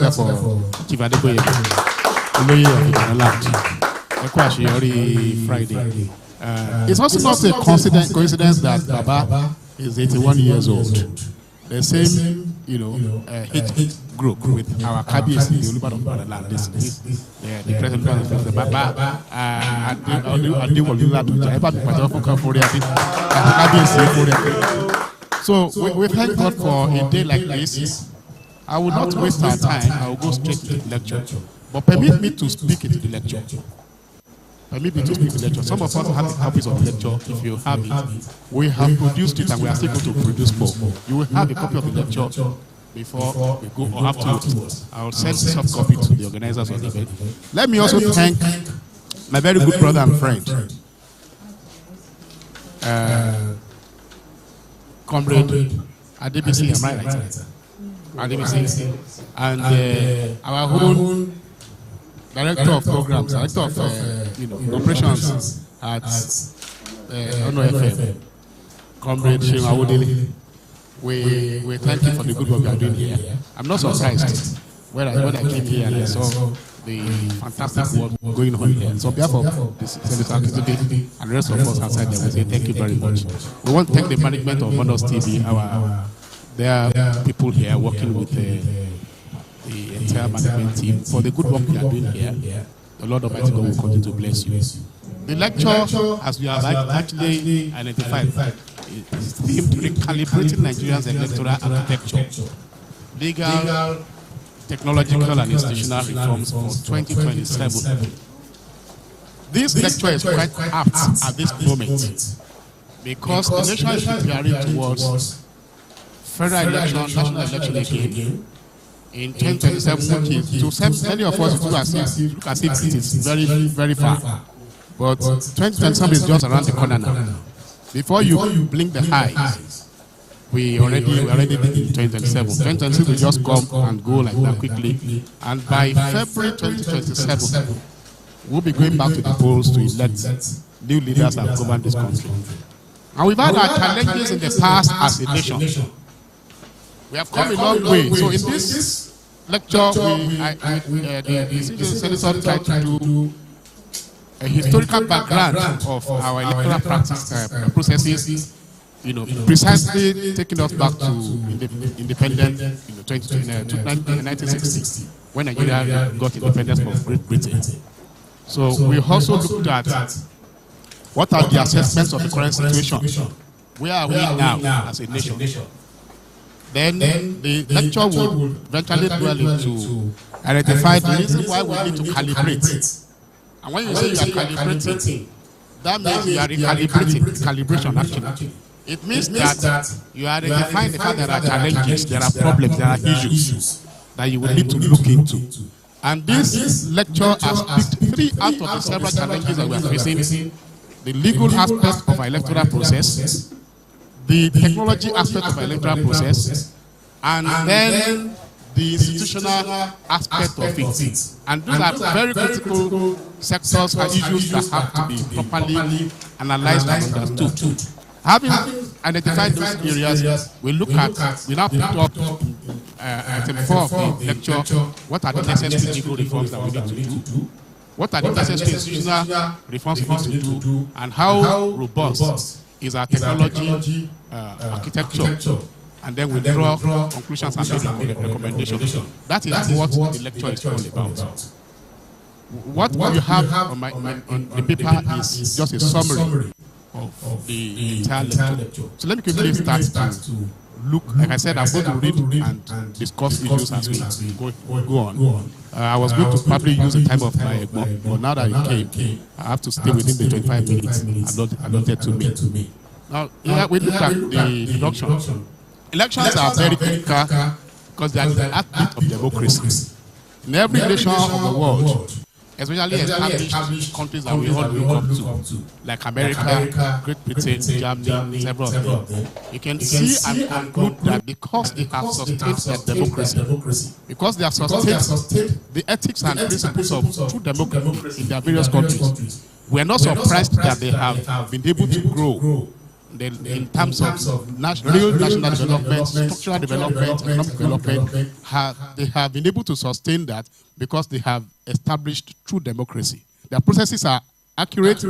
for Chief Adekoye, Olóyè of Ibadan Land, Ẹkú Àṣeyọrí Friday. It's also not a coincidence that Baba is 81 years old. The same, hit group with our Kabiyesi, the Olubadan of Ibadan Land. The president of the Baba, Adewale Ladoja, Eba bi pàtẹ́wọ́ fún Kanfori àti Kabiyesi Fori. So we thank God for a day like this. I will not waste our time. I will go straight to the lecture. But permit me to speak into the lecture. Permit me to speak to the lecture. Some of us have copies of the lecture. If you have it, we have produced it and we are still going to produce more. You will have a copy of the lecture before we go or afterwards. I will send a soft copy to the organizers of the event. Let me also thank my very good brother and friend, Comrade Adebisi, am I right? And our own director of programs, director of operations at Ono FM, Comrade Seun Awodele. We thank you for the good work you are doing here. I'm not surprised when I came here and I saw the fantastic work going on here. So on behalf of the Senator Akindele and the rest of us outside there, we say thank you very much. We want to thank the management of Honors TV. There are people here working with the entire management team for the good work we are doing here. The Lord Almighty God will continue to bless you. The lecture, as we have actually identified, is themed Recalibrating Nigeria's Electoral Architecture, Legal, Technological and Institutional Reforms for 2027. This lecture is quite apt at this moment because the nation is preparing towards federal election, national election again in 2027, which is to many of us look as if it is very, very far. But 2027 is just around the corner now. Before you blink the eyes, we already in 2027. 2026 will just come and go like that quickly. And by February 2027, we'll be going back to the polls to elect new leaders that govern this country. And we've had our challenges in the past as a nation. We have come a long way. So in this lecture, the Senator tried to do a historical background of our electoral processes, precisely taking us back to independence in 1960, when Nigeria got independence from Great Britain. So we also looked at what are the assessments of the current situation. Where are we now as a nation? Then the lecture will eventually dwell into identify the reason why we need to calibrate. And when you say you are calibrating, that means you are recalibrating, calibration actually. It means that you are identifying the fact there are challenges, there are problems, there are issues that you will need to look into. And this lecture has picked 3 out of the several challenges that we are facing: the legal aspect of our electoral process, the technology aspect of our electoral process, and then the institutional aspect of it. And those are very critical sectors and issues that have to be properly analyzed and understood. Having identified those areas, we now put up item 4 of the lecture: what are the necessary legal reforms that we need to do? What are the necessary institutional reforms we need to do? And how robust is our technology architecture? And then we draw conclusions and make recommendations. That is what the lecture is all about. What you have on the paper is just a summary of the entire lecture. So let me quickly start to look. Like I said, I'm going to read and discuss issues as we go on. I was going to probably use the time of my exam, but now that it came, I have to stay within the 25 minutes allotted to me. Now, we look at the introduction. Elections are very critical because they are the heartbeat of democracy. In every nation of the world, especially established countries that we all look up to, like America, Great Britain, Germany, several of them, you can see and conclude that because they have sustained their democracy, because they have sustained the ethics and principles of true democracy in their various countries, we are not surprised that they have been able to grow in terms of real national development, structural development, economic development, they have been able to sustain that because they have established true democracy. Their processes are accurate,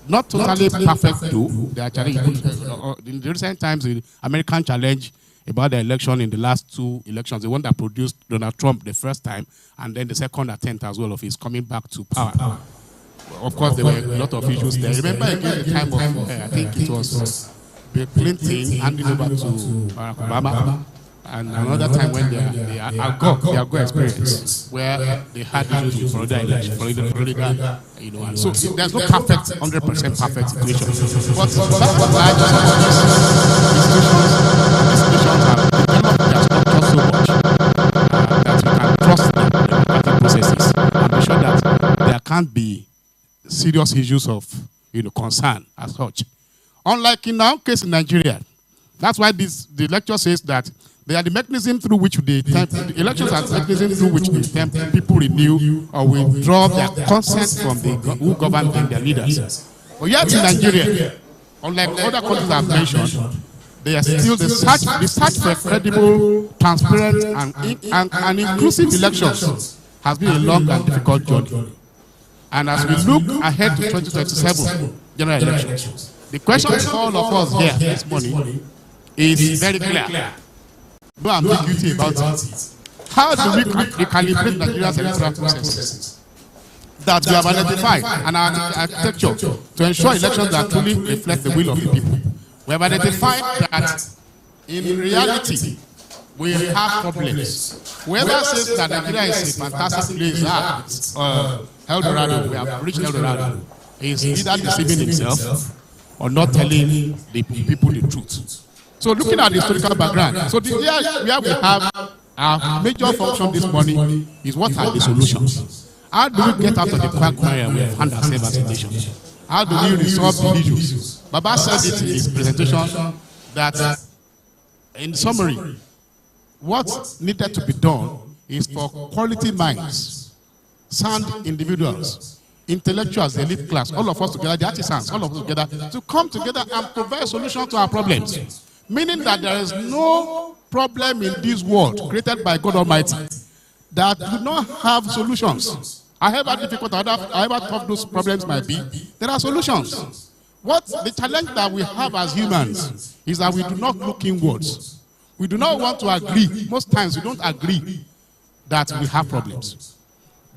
not totally perfect though. They are in the recent times, the American challenge about the election in the last 2 elections, the one that produced Donald Trump the first time, and then the second attempt as well of his coming back to power. Of course, there were a lot of issues there. Remember again the time of, I think it was Bill Clinton handing over to Barack Obama, and another time when they are good experience, where they had issues with Florida election, Florida, you know, and so there's no perfect, 100% perfect situation. But that's why institutions have developed their structure so much that we can trust them in democratic processes and be sure that there can't be serious issues of, you know, concern as such. Unlike in our case in Nigeria, that's why the lecture says that they are the mechanism through which the elections are the mechanism through which people renew or withdraw their consent from who govern them, their leaders. But yet in Nigeria, unlike other countries I've mentioned, they are still the search for credible, transparent, and inclusive elections has been a long and difficult journey. And as we look ahead to 2027 general elections, the question for all of us here this morning is very clear. No ambiguity about it. How do we recalibrate Nigeria's electoral processes that we have identified and our architecture to ensure elections that truly reflect the will of the people? We have identified that in reality, we have problems. Whoever says that Nigeria is a fantastic place, El Dorado, we have reached El Dorado, is either deceiving himself or not telling the people the truth. So looking at the historical background, so where we have our major function this morning is what are the solutions? How do we get out of the quagmire we have found ourselves as a nation? How do we resolve the issues? Baba said it in his presentation that, in summary, what needed to be done is for quality minds, sound individuals, intellectuals, the elite class, all of us together, the artisans, all of us together, to come together and provide solutions to our problems. Meaning that there is no problem in this world created by God Almighty that do not have solutions. However difficult, however tough those problems might be, there are solutions. What the challenge that we have as humans is that we do not look inwards. We do not want to agree. Most times we don't agree that we have problems.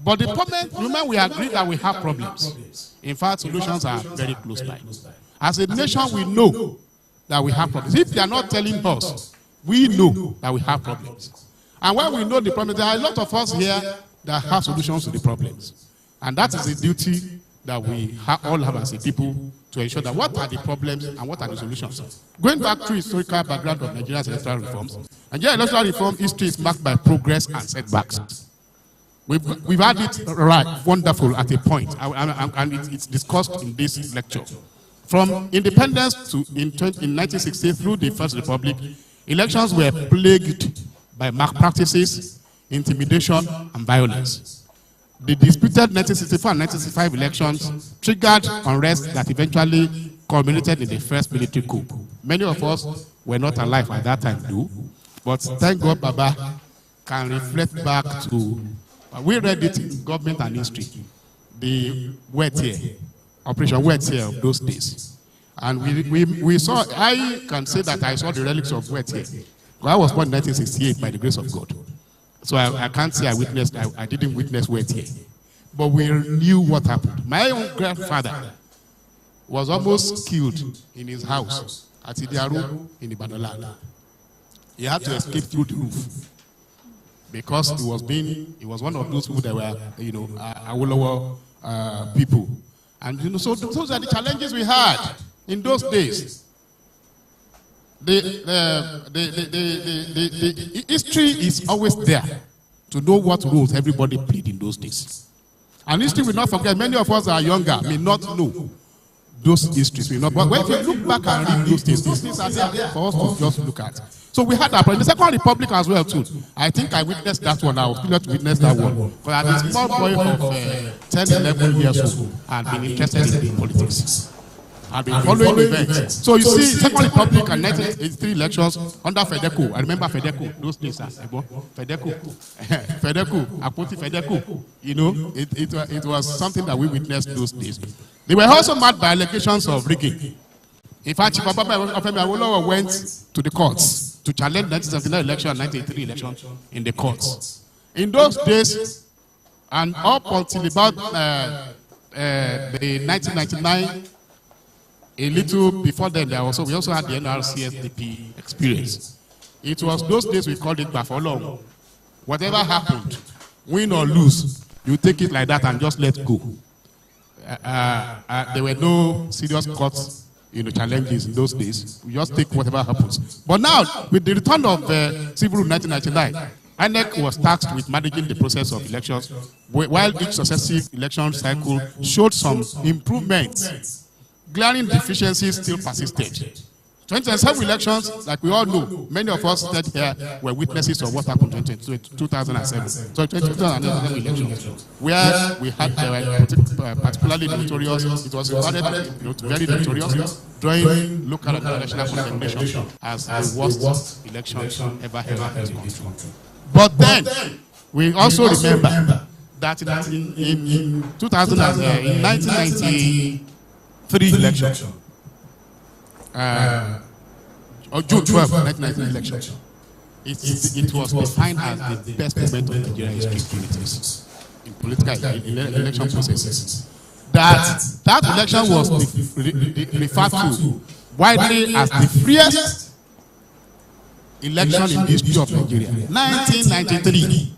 But the moment we agree that we have problems, in fact, solutions are very close by. As a nation, we know that we have problems. If they are not telling us, we know that we have problems. And when we know the problems, there are a lot of us here that have solutions to the problems. And that is the duty that we all have as a people to ensure that what are the problems and what are the solutions. Going back to historical background of Nigeria's electoral reforms, Nigeria's electoral reform history is marked by progress and setbacks. We've had it right, wonderful at a point, and it's discussed in this lecture. From independence in 1960 through the First Republic, elections were plagued by malpractices, intimidation, and violence. The disputed 1964 and 1965 elections triggered unrest that eventually culminated in the first military coup. Many of us were not alive at that time, though, but thank God Baba can reflect back to, we read it in government and history, the wet year. Operation Wet Year of those days. And we saw, I can say that I saw the relics of Wet Year. I was born in 1968 by the grace of God. So I can't say I didn't witness Wet Year. But we knew what happened. My own grandfather was almost killed in his house at Idiaru in Ibadan. He had to escape through the roof because he was one of those people that were, Awolowo people. And so those are the challenges we had in those days. The history is always there to know what roles everybody played in those days. And history will not forget. Many of us are younger, may not know those histories. But when we look back and read those things are there for us to just look at. So we had that. But in the Second Republic as well too. I think I witnessed that one. I was still to witness that one. But I was a small boy of 10, 11 years old and been interested in politics. I've been following events. So you see, Second Republic and 1983 elections under FEDECO. I remember FEDECO, those days, FEDECO, Akpoti FEDECO. You know, it was something that we witnessed those days. They were also marked by allegations of rigging. In fact, Chief Obafemi Awolowo went to the courts to challenge the 1979 election and 1983 election in the courts. In those days, and up until about the 1999, a little before then, we also had the NRCSDP experience. It was those days we called it Bafolo. Whatever happened, win or lose, you take it like that and just let go. There were no serious courts, challenges in those days. We just take whatever happens. But now, with the return of Civil Rule 1999, INEC was tasked with managing the process of elections, while each successive election cycle showed some improvements. Glaring deficiencies still persisted. 2007 elections, like we all know, many of us that here were witnesses of what happened in 2007. So 2007 elections, where we had particularly notorious, it was regarded very notorious, drawing local and international condemnation as the worst election ever held in the country. But then, we also remember that in 1993 election, or June 12, 1993 election, it was defined as the best moment of Nigerian history in political election processes. That election was referred to widely as the freest election in the history of Nigeria. 1993.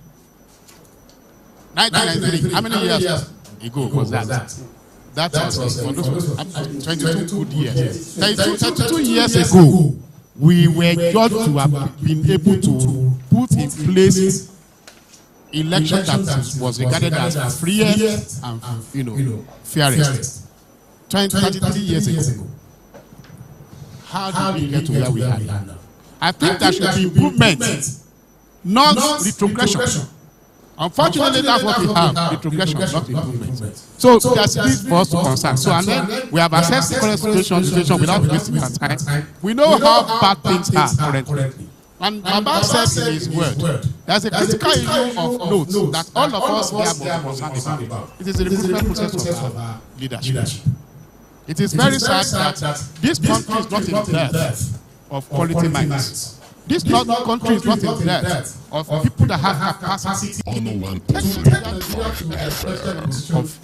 1993. How many years ago was that? That was 22 good years. 22 years ago, we were judged to have been able to put in place election that was regarded as freest and fairest. 23 years ago. How did we get to where we are now? I think there should be improvement, not retrogression. Unfortunately, that's what we have, retrogression, not improvement. So there's this for us to concern. So and then we have assessed the current situation without wasting our time. We know how bad things are currently. And Baba said in his word, there's a critical issue of notes that all of us here must be concerned about. It is the recruitment process of our leadership. It is very sad that this country is not in debt of quality minds. This country is not in debt of people that have capacity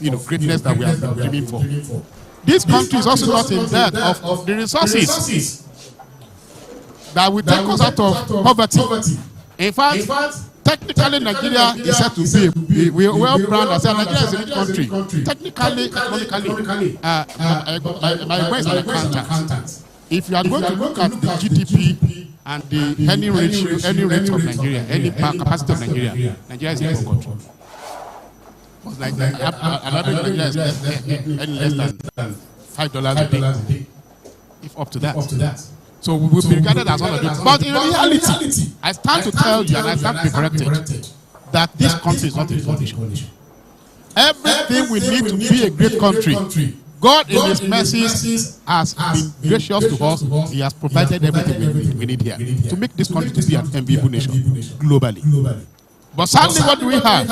of greatness that we have been dreaming for. This country is also not in debt of the resources that will take us out of poverty. In fact, technically Nigeria is said to be well branded as Nigeria is a rich country. Technically, economically, my wife is an accountant. If you are going to look at the GDP and the earning rate of Nigeria, earning capacity of Nigeria, Nigeria is a poor country. Like another Nigeria is earning less than $5 a day, if up to that. So we will be regarded as one of it. But in reality, I stand to tell you, and I stand to be corrected, that this country is not in condition. Everything we need to be a great country, God in His mercies has been gracious to us. He has provided everything we need here to make this country to be an enviable nation globally. But sadly, what do we have?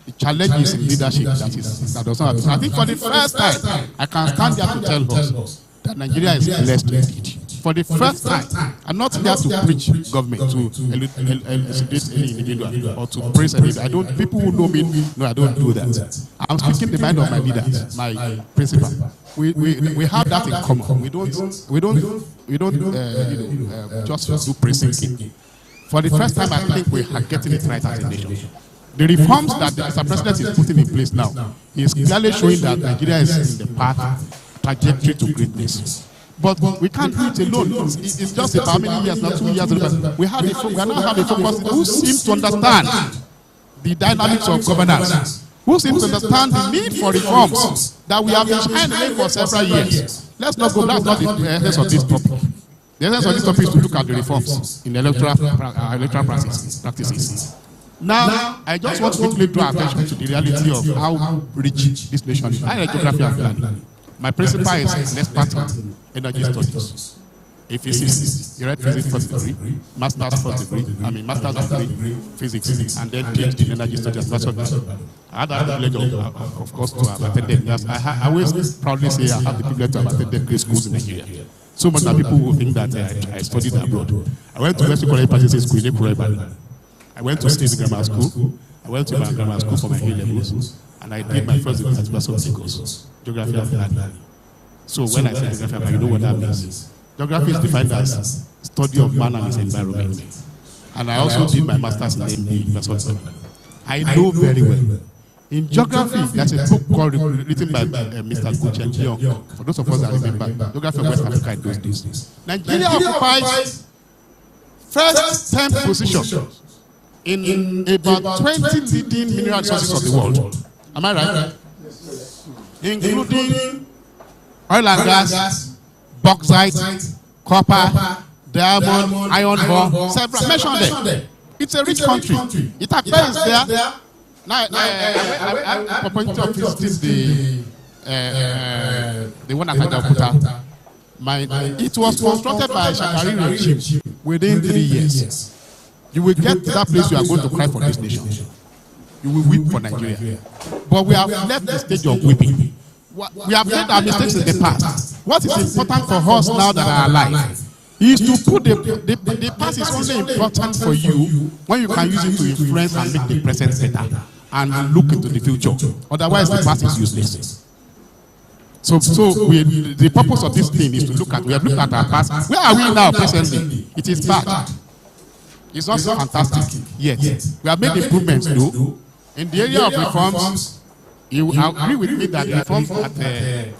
The challenge is in leadership that does not happen. I think for the first time, I can stand here to tell us that Nigeria is blessed indeed. For the first time, I'm not here to preach government, to elucidate any individual or to praise any. People who know me, no, I don't do that. I'm speaking the mind of my leader, my principal. We have that in common. We don't just do praising. For the first time, I think we are getting it right as a nation. The reforms that the Mr. President is putting in place now is clearly showing that Nigeria is in the trajectory to greatness. But we can't do it alone. It's just about how many years now, 2 years ago. We now have a focus who seems to understand the dynamics of governance, who seems to understand the need for reforms that we have been trying for several years. Let's not go, that's not the essence of this topic. The essence of this topic is to look at the reforms in electoral practices. Now, I just want to quickly draw attention to the reality of how rich this nation is. I geography and planning. My principal is an expert in energy studies. A physicist, he read physics first degree, master's first degree, master's degree, physics, and then PhD in energy studies. I had the privilege of course, to have attended. Yes, I always proudly say I have the privilege to have attended great schools in Nigeria. So much that people will think that I studied abroad. I went to West College Practice School in Ekuru. I went to State Grammar School. I went to my grammar school for my A-levels, and I did my first degree at University of Lagos, Geography and Planning. So when I say geography, you know what that means. Geography is defined as study of man and his environment. And I also did my master's in University. I know very well. In geography, there's a book called written by Mr. Guchen Young. For those of us that remember, Geography of West Africa in those days. Nigeria occupies first 10 positions in about 20 leading mineral resources of the world. Am I right? Including oil and gas, bauxite, copper, diamond, iron ore, several. Mention them. It's a rich country. It appears there. Now, I point to visiting the one at Ajaokuta. It was constructed by Shagari regime within 3 years. You will get to that place you are going to cry for this nation. You will weep for Nigeria. But we have left the stage of weeping. We have made our mistakes in the past. What is important for us now that are alive is to put the past is only important for you when you can use it to influence and make the present better and look into the future. Otherwise, the past is useless. So the purpose of this thing is to look at, we have looked at our past. Where are we now presently? It is bad. It's not fantastic yet. We have made improvements though. In the area of reforms, you will agree with me that reforms that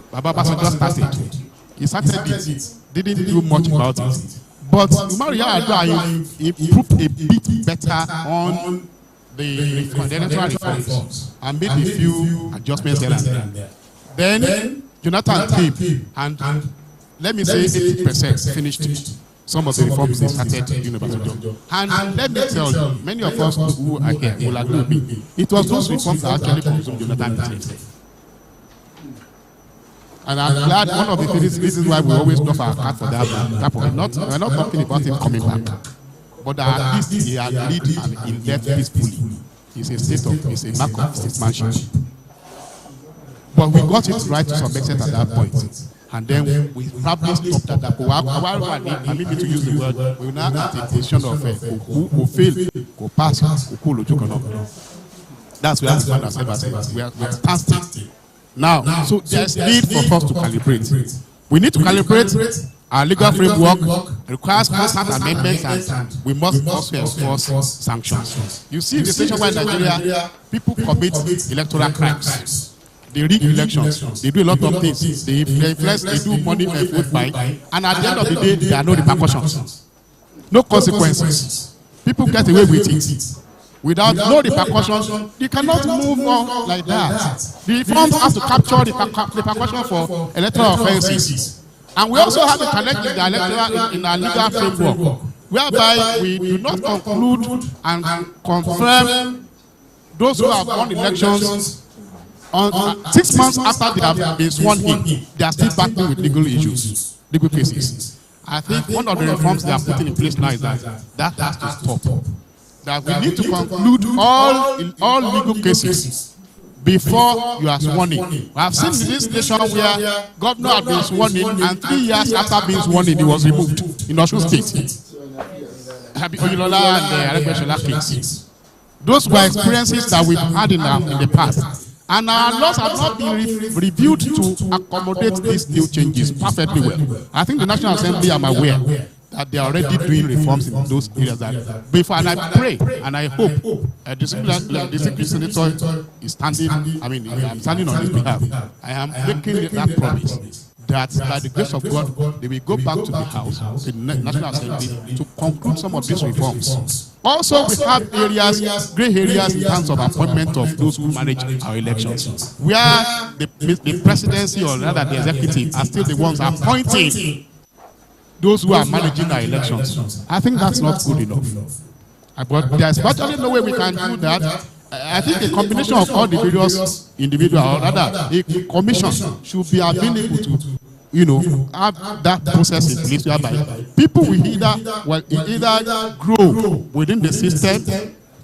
Baba Basanjo started. He started it, didn't do much about it. But Umaru Yar'Adua improved a bit better on the electoral reforms and made a few adjustments here and there. Then Jonathan came and let me say 80% finished some of the reforms they started in Obasanjo. And let me tell you, many of us who are here will agree with me. It was those reforms that actually consumed Jonathan himself. And I'm glad one of the reasons why we always love our card for that point. We're not talking about him coming back. But at least he had lead and he left peacefully. It's a mark of statesmanship. But we got it right to some extent at that point. And then we probably stopped at that. I mean to use the word, we now at a position of who fail, who pass, who cool, that's where we find ourselves. We are standing. Now, so there's need for us to calibrate. We need to calibrate. Our legal framework requires constant amendments, and we must also enforce sanctions. You see, in the situation where Nigeria, people commit electoral crimes. They rig elections. They do a lot of things. They influence. They do money and vote buying. And at the end of the day, there are no repercussions, no consequences. People get away with it without no repercussions. You cannot move on like that. The reforms have to capture the repercussion for electoral offences. And we also have to connect with the electoral in our legal framework, whereby we do not conclude and confirm those who have won elections on 6 months after they have been sworn in. They are still battling with legal issues, legal cases. I think one of the reforms they are putting in place now is that has to stop. That we need to conclude all legal cases before you are sworn in. We have seen in this nation where governor had been sworn in, and 3 years after being sworn in, he was removed in Osun State. Oyinlola and Aregbesola case. Those were experiences that we've had in the past. And our laws have not been reviewed to accommodate these new changes perfectly well. I think the National Assembly, I'm aware that they are already doing reforms in those areas. And I pray and I hope the district senator is standing, I'm standing on his behalf. I am making that promise that by the grace of God, they will go back to the House, the National Assembly, to conclude some of these reforms. Also, we have gray areas in terms of appointment of those who manage our elections, where the presidency or rather the executive are still the ones appointing those who are managing our elections. I think that's not good enough. But there's virtually no way we can do that I think a combination of all the various individuals, or rather, a commission should be available to, have that process in place whereby people will either grow within the system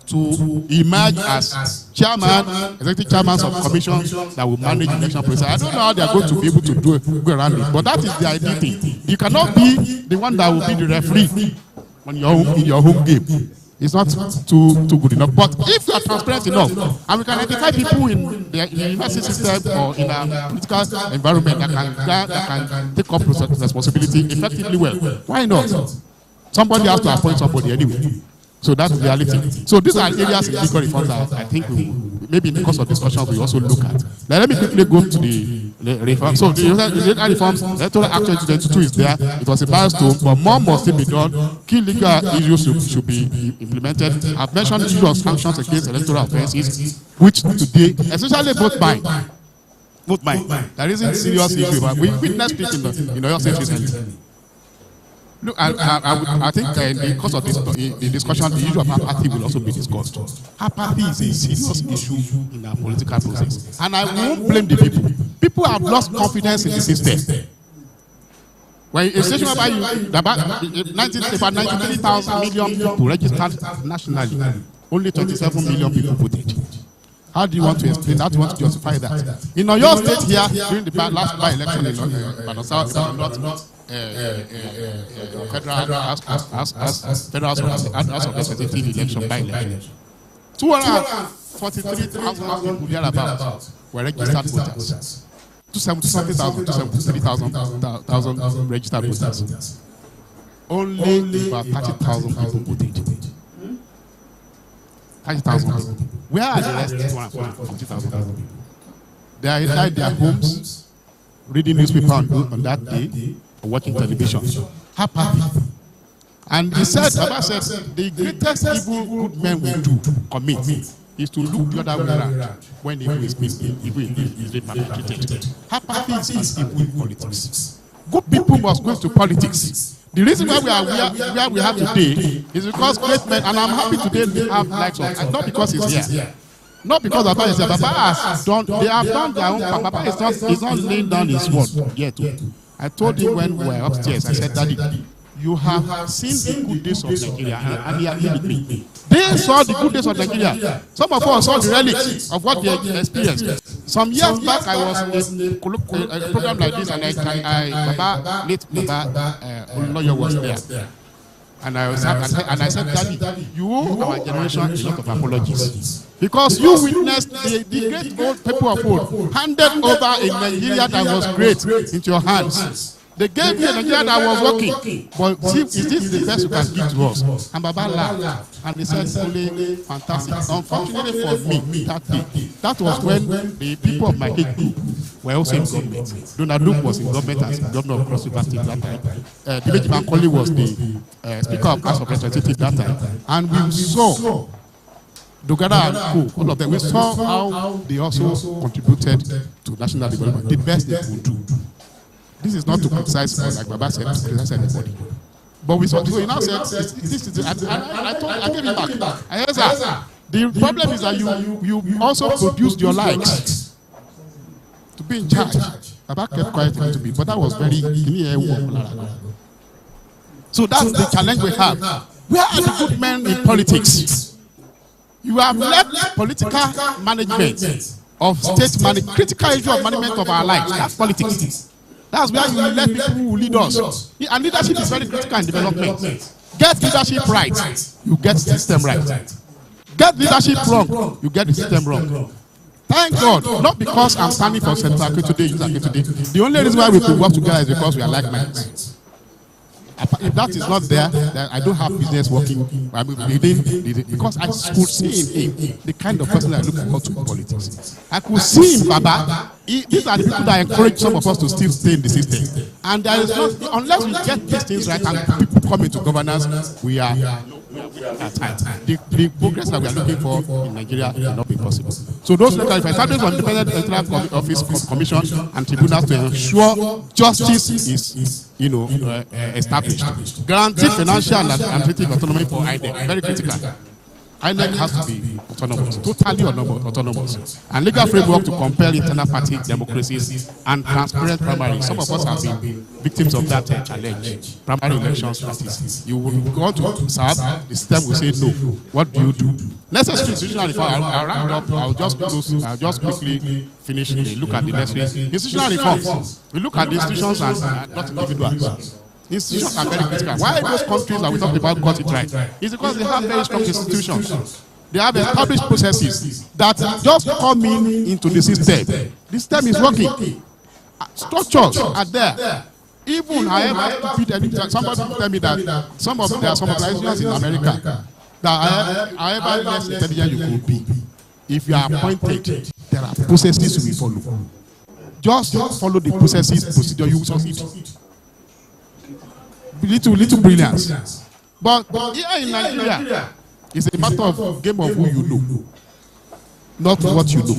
to emerge as executive chairman of commissions that will manage election process. I don't know how they are going to be able to go around it, but that is the ideal thing. You cannot be the one that will be the referee in your home game. It's not too good enough. But if you are transparent enough, and we can identify people in the university system or in a political environment that can take up responsibility effectively well, why not? Somebody has to appoint somebody anyway. So that's the reality. So these are areas in legal reforms that I think maybe in the course of discussion we also look at. Now let me quickly go to the reform. So the legal reforms, Electoral Act 2022 is there. It was a milestone, but more must still be done. Key legal issues should be implemented. I've mentioned the issue of sanctions against electoral offences, which today, essentially vote buying. There isn't serious issue, but we witnessed it in the Oyo State recently. Look, I think in the course of this discussion, the issue of apathy will also be discussed. Apathy is a serious issue in our political process. And I won't blame the people. People have lost confidence in the system. When a station about 93,000 million people registered nationally, only 27 million people voted. How do you want to explain that? How do you want to justify that? In Oyo State here, during the last by-election in Ibadan South, Federal House of Representatives election by-election, 243,000 people thereabouts were registered voters. 273,000 registered voters. Only about 30,000 people voted. 30,000 people. Where are the rest 240,000 people? They are inside their homes, reading newspaper on that day, or watching television. Happy. And he said, Baba said, the greatest evil good men will commit is to look the other way around when evil is perpetrated. Apathy is evil in politics. Good people must go to politics. The reason why we are where we have today is because great men, and I'm happy today they have likes of, not because he's here. Not because Baba is here. Baba has done, they have done their own part. Baba is not laying down his word yet. I told him when we were upstairs, I said, Daddy, you have seen the good days of Nigeria, and he agreed with me. They saw the good days of Nigeria. Some of us saw the relics of what they experienced. Some years back, I was in a program like this, and Baba lawyer was there. And I said, Daddy, you owe our generation a lot of apologies. Because you witnessed the great old people of old handed over a Nigeria that was great into your hands. They gave you a Nigeria that was working. But see, is this the best you can give to us? And Baba laughed. And he said, only fantastic. Unfortunately for me, that was when the people of my age group were also in government. Donald Duke was in government as governor of Cross River State that time. Dimeji Bankole was the Speaker of House of Representatives that time. And we saw Dogara and Co, all of them, we saw how they also contributed to national development, the best they could do. This is not to criticize, like Baba said, to criticize anybody. But we saw, so he now said, this is, I gave him back. I said, sir, the problem is that you also produced your likes to be in charge. Baba kept quiet to me, but that was very, so that's the challenge we have. Where are the good men in politics? You have left political management of state management, critical issue of management of our lives. That's politics. That's where you let people who lead us. And leadership is very critical in development. Get leadership right, you get system right. Get leadership wrong, you get the system wrong. Thank God, not because I'm standing for Senator today. The only reason why we could work together is because we are like-minded. If that is not there, then I don't have business working within because I could see in him the kind of person I look forward to in politics. I could see in Baba. These are the people that encourage some of us to still stay in the system. And there is not, unless we get these things right and people come into governance, we are at time. The progress that we are looking for in Nigeria will not be possible. So those local establishments on independent electoral office, commission, and tribunals to ensure justice is established. Guaranteed financial and administrative autonomy for IDEM, very critical. INEC has to be autonomous, totally autonomous. And legal framework to compel internal party democracies and transparent primaries. Some of us have been victims of that challenge. Primary elections practice. You will go to serve, the system will say no. What do you do? Necessary institutional reform. I'll round up. I'll just quickly finish. Look at the necessary institutional reforms. We look at the institutions and not individuals. Institutions are very critical. Why most countries that we talk about got it right? It's because they have very strong institutions. They have established processes that just come into the system. The system is working. Structures are there. Even however stupid, somebody tell me that there are some organizations in America that however less intelligent you could be, if you are appointed, there are processes you will follow. Just follow the procedure, you will succeed. Little brilliance. But here in Nigeria, it's a matter of game of who you know, not what you know.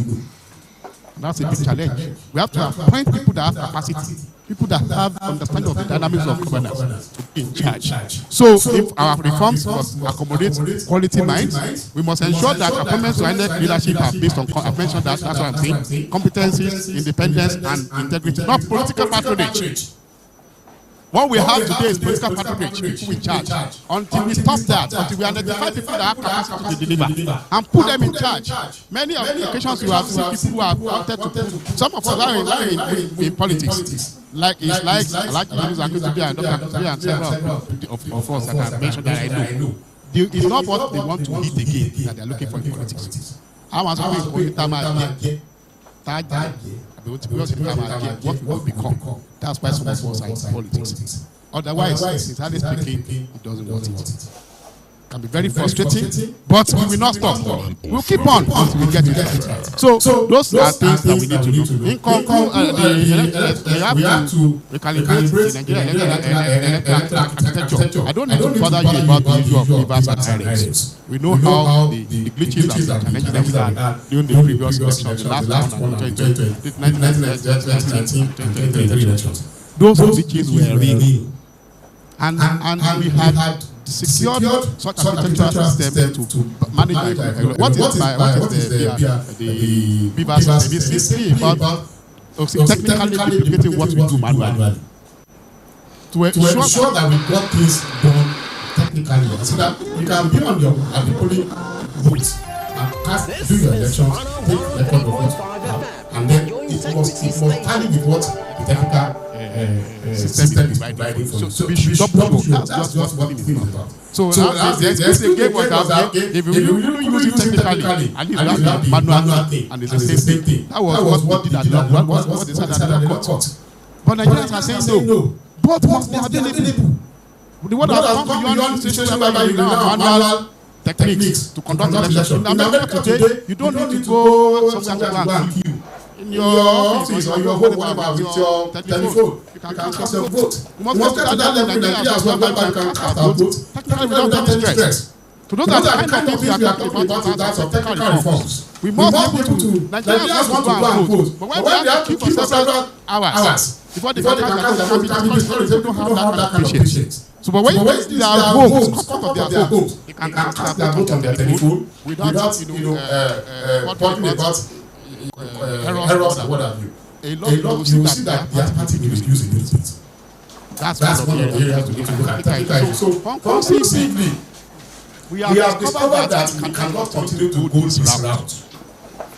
That's a big challenge. We have to appoint people that have capacity, people that have understanding of the dynamics of governance to be in charge. So if our reforms must accommodate quality minds, we must ensure that appointments to INEC leadership are based on, I've mentioned that, that's what I'm saying, competencies, independence, and integrity, not political patronage. What we have today is political patronage, people in charge. Until we stop that, until we identify people that have capacity to deliver and put them in charge. Many of the occasions you have seen people who have wanted to put, some of us are in politics. Like Yunus Akintunde and Dr. Akintunde and several of us that have mentioned that I know. It's not what they want to hit again that they are looking for in politics. I want to be what we will become. That's why some of us are in politics. Otherwise, sincerely speaking, it doesn't want it. It can be very frustrating, but we will not stop. We'll keep on until we get it right. So those are things that we need to do. In conclusion, they have to recalibrate the Nigerian electoral architecture. I don't need to bother you about the issue of rivers and areas. We know how the glitches and the challenges that we had during the previous elections, the last one and 2019 elections. Those glitches were real. And we had secured such architectural system to manage what is the beaver system. It's simply about technically duplicating what we do manually. To ensure that we got things done technically, so that you can be on your polling booths and do your elections, take record of it, and then it must tally with what the technical system is providing for you. So we should double. That's just what it is about. So there's a game of that game. If you use it technically, at least you have the manual thing, and it's the same thing. That was what we did at what they said at the court. But Nigerians are saying no. Both must be available. The word has come beyond the situation whereby you now manual techniques to conduct elections. In America today, you don't need to go somewhere to go and queue. In your office or your home, whatever, with your telephone, you can cast your vote. You must get to that level in Nigeria as well, whereby you can cast our vote technically without any stress. So those are the kind of things we are talking about in terms of technical reforms. We must be able to, Nigerians want to go and vote, but when we have to keep for several hours before they can cast their vote, they don't have that kind of patience. So, but when you get their votes, comfort of their votes, they can cast their vote on their telephone without talking about errors and what have you. A lot you will see that their party will use against it. That's one of the areas to look at. So conclusively, we have discovered that we cannot continue to go this route.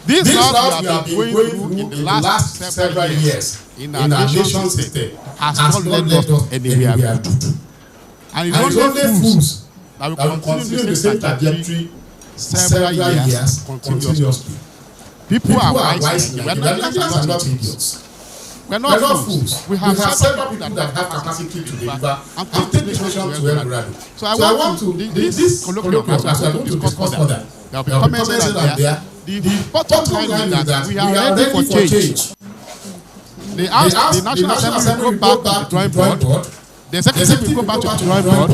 This route we have been going through in the last several years in our nation system has not led us anywhere good. And it's only fools that will continue the same trajectory several years continuously. People are wise. We are not idiots. We are not fools. We have several people that have capacity to deliver and take the nation to where we are. So I want to, this colloquium, as I want to discuss further, there will be comments there. The bottom line is that we are ready for change. The National Assembly will go back to the drawing board. The executive will go back to the drawing board.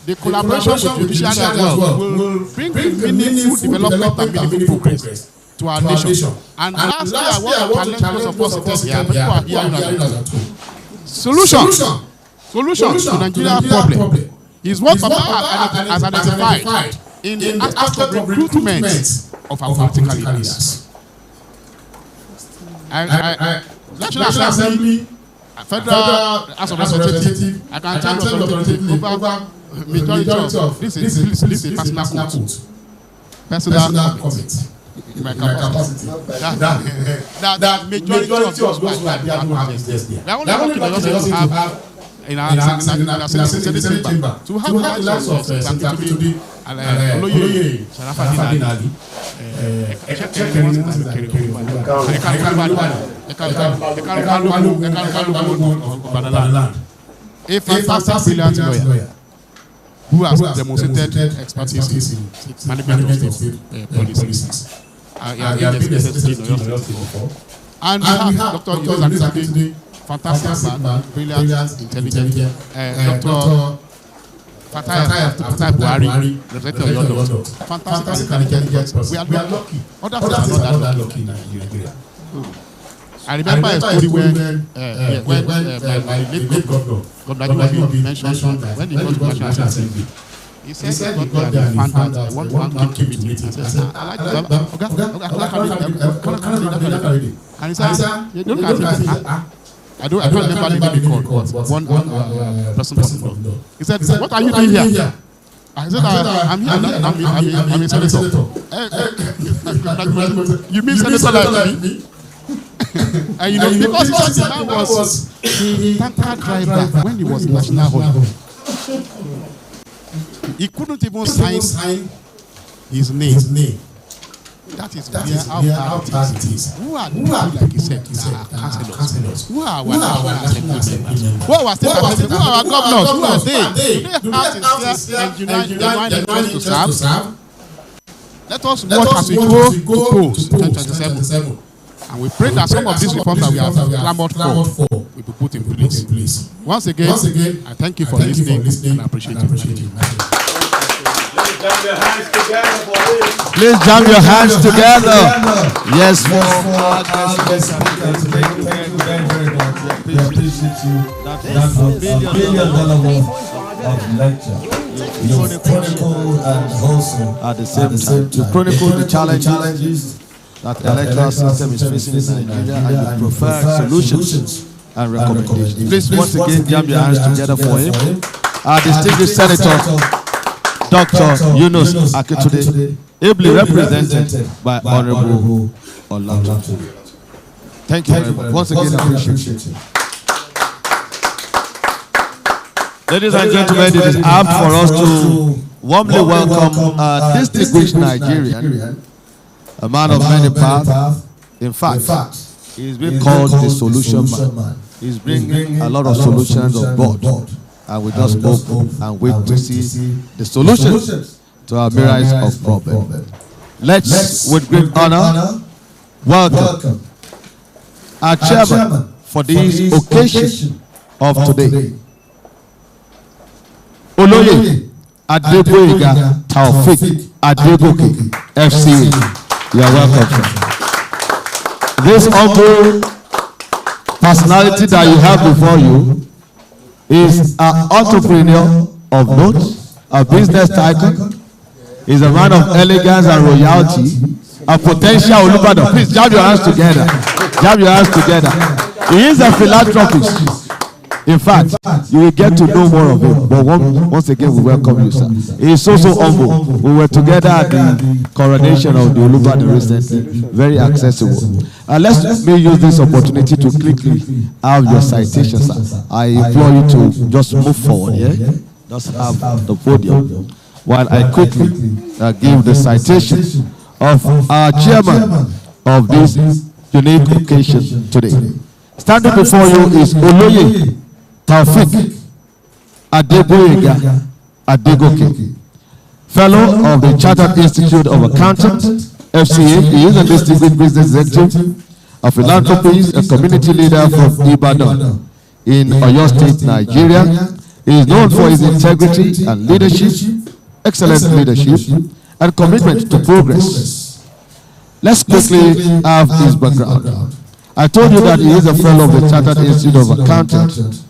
The collaboration with the judiciary as well will bring meaningful development and meaningful progress to our nation. And lastly, I want to challenge those of us here. People are hearing us. Solution to Nigeria's problem is what Papa has identified in the aspect of recruitment of our political leaders. National Assembly, Federal House of Representatives, I can tell you over majority of this is a personal quote. Personal comment. In my capacity. That majority of those who are there don't have business there. We are only lucky to have in our Senate chamber to have the likes of Senator Akintunde, Oloye, Sharafadin Ali, a fantastic brilliant lawyer who has demonstrated expertise in management of state policies. And we have Dr. Idris Akintunde, fantastic man, brilliant, intelligent. Dr. Fatai Buhari, representative of London, fantastic intelligent person. We are lucky. Others are not that lucky in Nigeria. I remember a story when my late governor, Governor mentioned that when he got to National Assembly, he said he got there and he found out one came to meet him. I said, I like that. And he said, you don't have to. I don't remember the name he called, but one person from the door. He said, what are you doing here? I said, I'm here. I'm a senator. You mean senator like me? And you know, because the man was the tanker driver when he was national holiday. He couldn't even sign his name. That is how bad it is. Who are like he said, councillors? Who are our assembly members? Who are our state assembly? Who are our governors? Who are they? Do they have sincere genuine interest to serve? Let us watch as we go to polls 2027. And we pray that some of these reforms that we have clamored for will be put in place. Once again, I thank you for listening and I appreciate you. Please jam your hands together. Yes, for our guest. Thank you very much. We appreciate you. That was $1 billion of lecture. You chronicle and also at the same time to chronicle the challenges that the electoral system is facing in Nigeria, and you prefer solutions and recommendations. Please once again jam your hands together for him. Our distinguished Senator Dr. Yunus Akintunde, ably represented by Honorable Olatunji. Thank you very much. Once again, I appreciate you. Ladies and gentlemen, it is apt for us to warmly welcome a distinguished Nigerian, a man of many paths. In fact, he's been called the solution man. He's bringing a lot of solutions on board. And we just hope and wait to see the solutions to our myriad of problems. Let's, with great honor, welcome our chairman for this occasion of today, Oloye Adeboyega Taofik Adegoke, FCA. You are welcome, sir. This humble personality that you have before you is an entrepreneur of note, a business tycoon, is a man of elegance and royalty, a potential Olubadan. Please jab your hands together. Jab your hands together. He is a philanthropist. In fact, you will get to know more of him. But once again, we welcome you, sir. He is so humble. We were together at the coronation of the Olubadan recently. Very accessible. Let me use this opportunity to quickly have your citation, sir. I implore you to just move forward, yeah? Just have the podium while I quickly give the citation of our chairman of this unique occasion today. Standing before you is Oloye Taofik Adeboyega Adegoke, Fellow of the Chartered Institute of Accountants, FCA. He is a distinguished business executive, a philanthropist, a community leader from Ibadan in Oyo State, Nigeria. He is known for his integrity and leadership, excellent leadership, and commitment to progress. Let's quickly have his background. I told you that he is a fellow of the Chartered Institute of Accountants.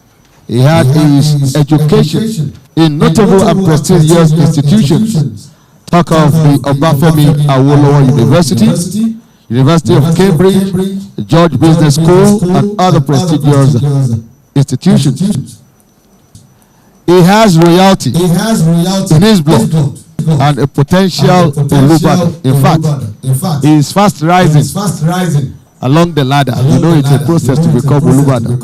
He had his education in notable and prestigious institutions, talk of the Obafemi Awolowo University, University of Cambridge, George Business School, and other prestigious institutions. He has royalty in his blood and a potential Olubadan. In fact, he is fast rising along the ladder. You know, it's a process to become Olubadan.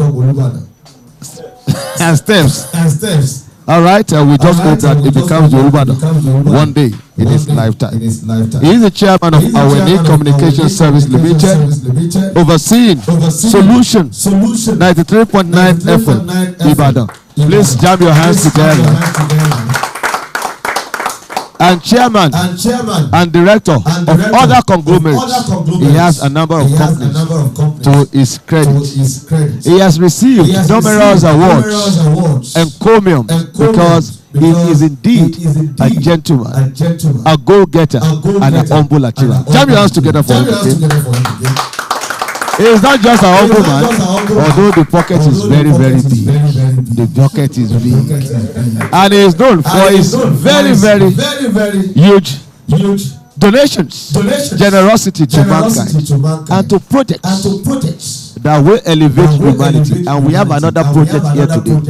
And steps. All right, we just hope that it becomes Olubadan one day in his lifetime. He is the chairman of Awene Communication Service Limited, overseeing Solution 93.9 FM Ibadan. Please jam your hands together. And chairman and director of other conglomerates. He has a number of companies to his credit. He has received numerous awards and encomiums because he is indeed a gentleman, a go-getter, and a humble achiever. Jam your hands together for him. He is not just a humble man, although the pocket is very, very big. The pocket is big. And he is known for his very, very huge donations, generosity to mankind, and to projects that will elevate humanity. And we have another project here today.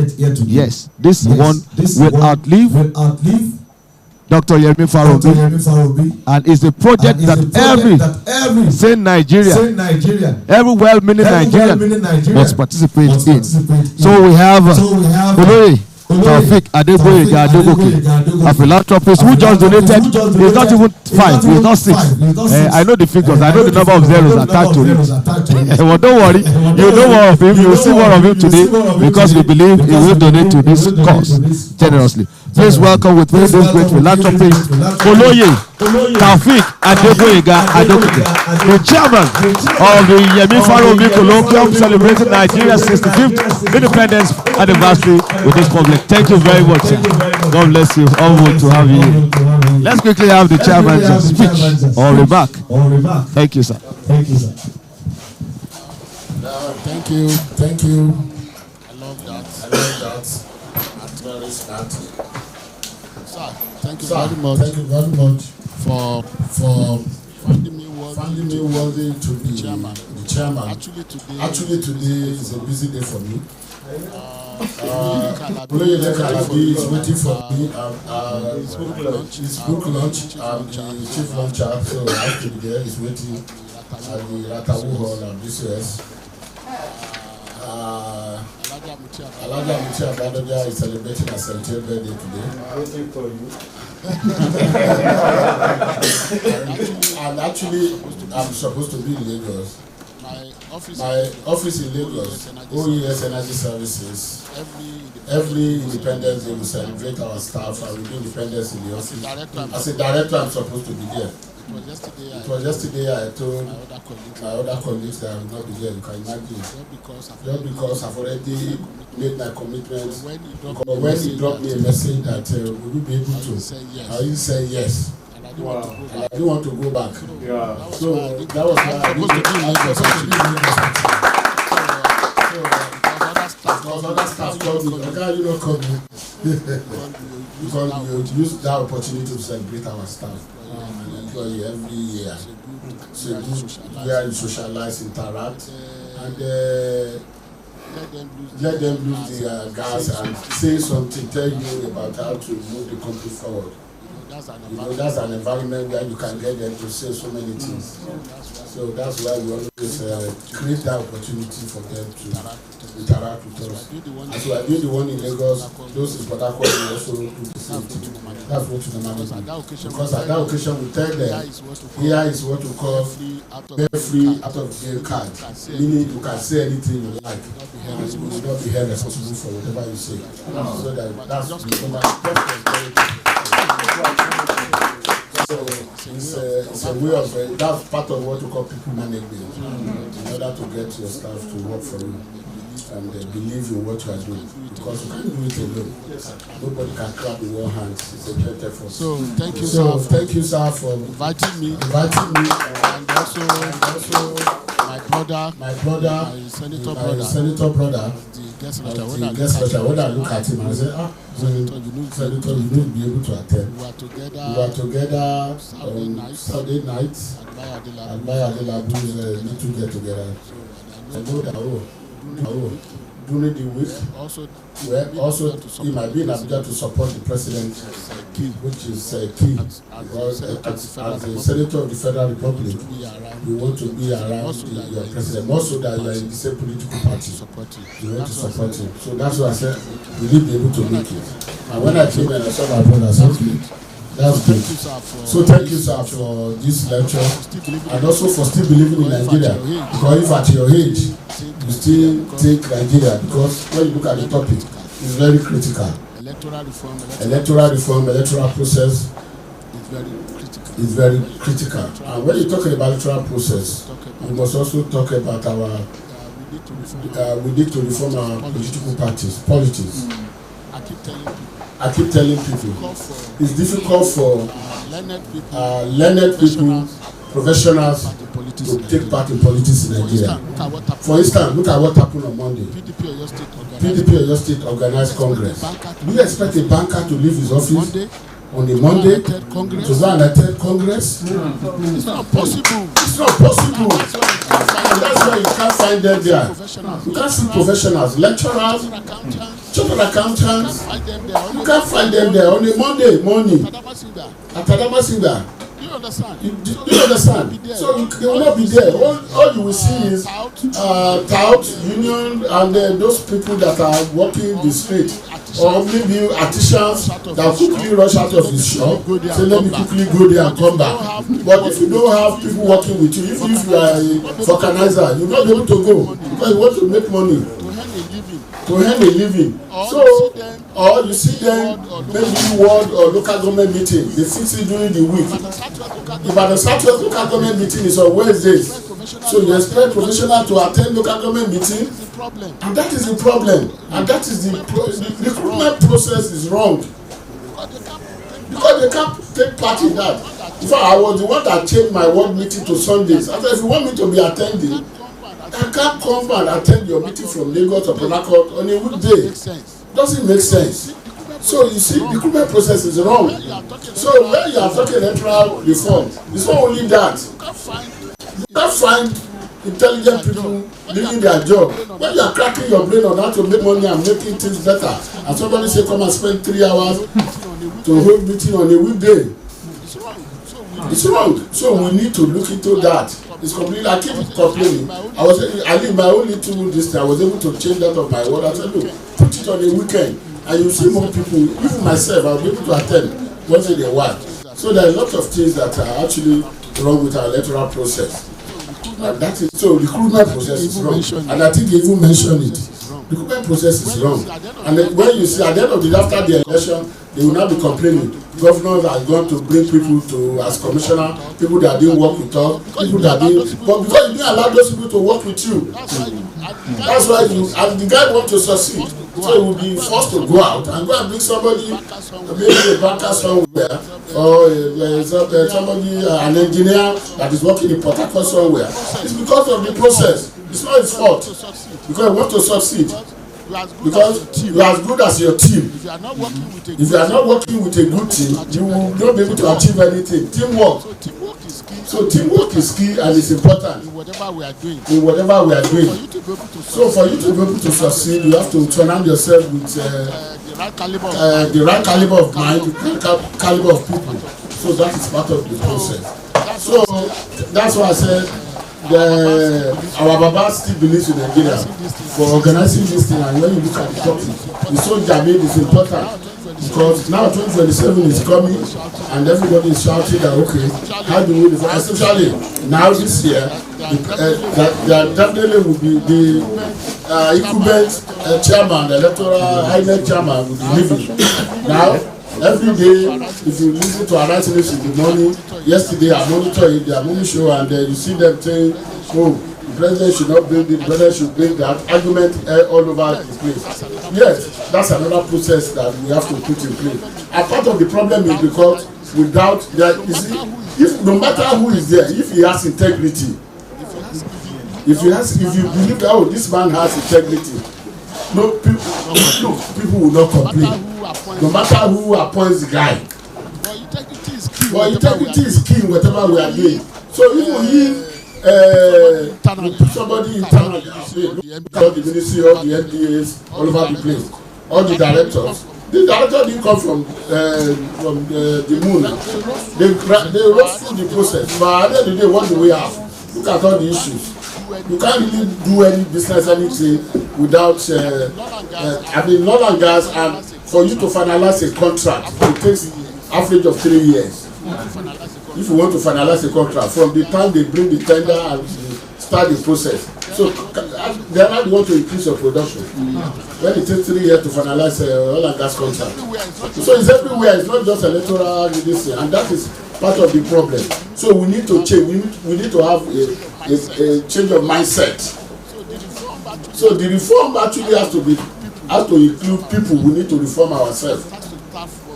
Yes, this one will outlive Dr. Yemi Farobi, and it's a project that every sane Nigerian, every well-meaning Nigerian must participate in. So we have Oloye Taofik Adeboyega Adegoke, a philanthropist who just donated. He's not even 5, he's not 6. I know the figures, I know the number of zeros attached to it. But don't worry, you know more of him, you will see more of him today because we believe he will donate to this cause generously. Please welcome with me this great philanthropist, Oloye Taofik Adeboyega Adegoke, the chairman of the Yemi Farobi Colloquium celebrating Nigeria's 65th independence anniversary with this public. Thank you very much, sir. God bless you. Honored to have you here. Let's quickly have the chairman's speech or remark. Thank you, sir. Thank you, sir. Thank you. I love that. Very smart. Sir, thank you very much for finding me worthy to be the chairman. Actually today is a busy day for me. Oloye Kalabi is waiting for me. His book launch. I'm the chief launcher, so I have to be there. He's waiting at the Ratawu Hall and BCS. Alaja Mutia Badoja is celebrating her 70th birthday today. Waiting for you. And actually, I'm supposed to be in Lagos. My office in Lagos, OES Energy Services. Every Independence Day we celebrate our staff and we do Independence in the office. As a director, I'm supposed to be there. It was yesterday I told my other colleagues that I will not be there. You can imagine. Just because I've already made my commitment. But when he dropped me a message that will you be able to, I will say yes. Wow. And I do want to go back. Yeah. So that was why I supposed to be in Lagos. Because other staff called me. Okay, you don't call me. Because we use that opportunity to celebrate our staff. And enjoy every year. So where you socialize, interact, and let them lose the gas and say something, tell you about how to move the country forward. You know, that's an environment where you can get them to say so many things. So that's why we always create that opportunity for them to interact with us. And so I did the one in Lagos, those in Port Harcourt will also do the same thing. That's what we normally do. Because at that occasion we tell them, here is what we call free out of jail card. Meaning you can say anything you like. And you will not be held responsible for whatever you say. So that's the normal. So it's a way of that's part of what we call people management in order to get your staff to work for you and believe in what you are doing, because you can't do it alone. Nobody can clap in your hands. It's a great effort. So thank you, sir, for inviting me, and also my senator brother, guest lecturer, when I look at him and I say, Senator, you need to be able to attend. We were together on Saturday night at Maya Adelabu's little get together. I know that during the week, also he might be in Abuja to support the president, which is key. Because as the Senator of the Federal Republic, we want to be around your president. Also that you are in the same political party. You want to support him. So that's why I said we need to be able to make it. And when I came and I saw my brother, I said, okay, that's good. So thank you, sir, for this lecture and also for still believing in Nigeria. Because if at your age, you still take Nigeria, because when you look at the topic, it's very critical. Electoral reform, electoral process is very critical. And when you're talking about electoral process, we must also talk about we need to reform our political parties, politics. I keep telling people, it's difficult for learned people, professionals to take part in politics in Nigeria. For instance, look at what happened on Monday. PDP Oyo State organized Congress. Do you expect a banker to leave his office on a Monday to go and attend Congress? It's not possible. It's not possible. And that's why you can't find them there. You can't see professionals, lecturers, chartered accountants. You can't find them there on a Monday morning at Adamasinga. Do you understand? So they will not be there. All you will see is tout, union, and those people that are walking the street, or maybe artisans that quickly rush out of the shop, say let me quickly go there and come back. But if you don't have people working with you, even if you are a organizer, you're not able to go because you want to make money. To earn a living. So, or you see them maybe ward or local government meeting, they fix it during the week. If at the Southwest local government meeting is on Wednesdays, so you expect professionals to attend local government meeting, and that is the problem. And that is the recruitment process is wrong. Because they can't take part in that. In fact, I was the one that changed my ward meeting to Sundays. I said, if you want me to be attending, I can't come and attend your meeting from Lagos or Port Harcourt on a weekday. Doesn't make sense. So you see, the recruitment process is wrong. So when you are talking electoral reform, it's not only that. You can't find intelligent people doing their job. When you are cracking your brain on how to make money and making things better, and somebody say come and spend 3 hours to hold meeting on a weekday, it's wrong. So we need to look into that. It's completely. I keep complaining. I did my own little this thing. I was able to change that of my word. I said, look, put it on a weekend, and you see more people. Even myself, I'll be able to attend once in a while. So there are a lot of things that are actually wrong with our electoral process. And that is so. The recruitment process is wrong, and I think they even mentioned it. The recruitment process is wrong, and then when you see at the end of the after the election, they will not be complaining. Governors are going to bring people to as commissioner, people that didn't work with us, people that didn't. But because you didn't allow those people to work with you, that's why you and the guy want to succeed. So he will be forced to go out and go and bring somebody, maybe a banker somewhere, or somebody, an engineer that is working in Port Harcourt somewhere. It's because of the process. It's not his fault. Because he wants to succeed. Because you are as good as your team. If you are not working with a good team, you will not be able to achieve anything. Teamwork. So teamwork is key and it's important in whatever we are doing. So for you to be able to succeed, you have to surround yourself with the right caliber of mind, the right caliber of people. So that is part of the process. So that's why I said our Baba still believes in Nigeria for organizing this thing, and when you look at the topic, it's so germane, it's important because now 2027 is coming and everybody is shouting that okay, how do we define, especially now this year, there definitely will be the incumbent chairman, the electoral INEC chairman will be leaving. Now every day, if you listen to Arise News in the morning, yesterday I monitored their morning show and you see them saying, oh, the president should not bring this, the president should bring that, argument all over the place. Yes, that's another process that we have to put in place. And part of the problem is because without that, you see, if no matter who is there, if he has integrity, if you believe that, oh, this man has integrity, people will not complain. No matter who appoints the guy. But integrity is key in whatever we are doing. So if we put somebody internally, all the ministry, all the NDAs, all over the place, all the directors. The director didn't come from the moon. They rose through the process. But at the end of the day, what do we have? Look at all the issues. You can't really do any business, anything without, oil and gas, and for you to finalize a contract, it takes average of 3 years. If you want to finalize a contract, from the time they bring the tender and start the process. So they are not want to increase your production. When it takes 3 years to finalize oil and gas contract. So it's everywhere, it's not just electoral this, and that is part of the problem. So we need to change, we need to have a change of mindset. So the reform actually has to include people. We need to reform ourselves.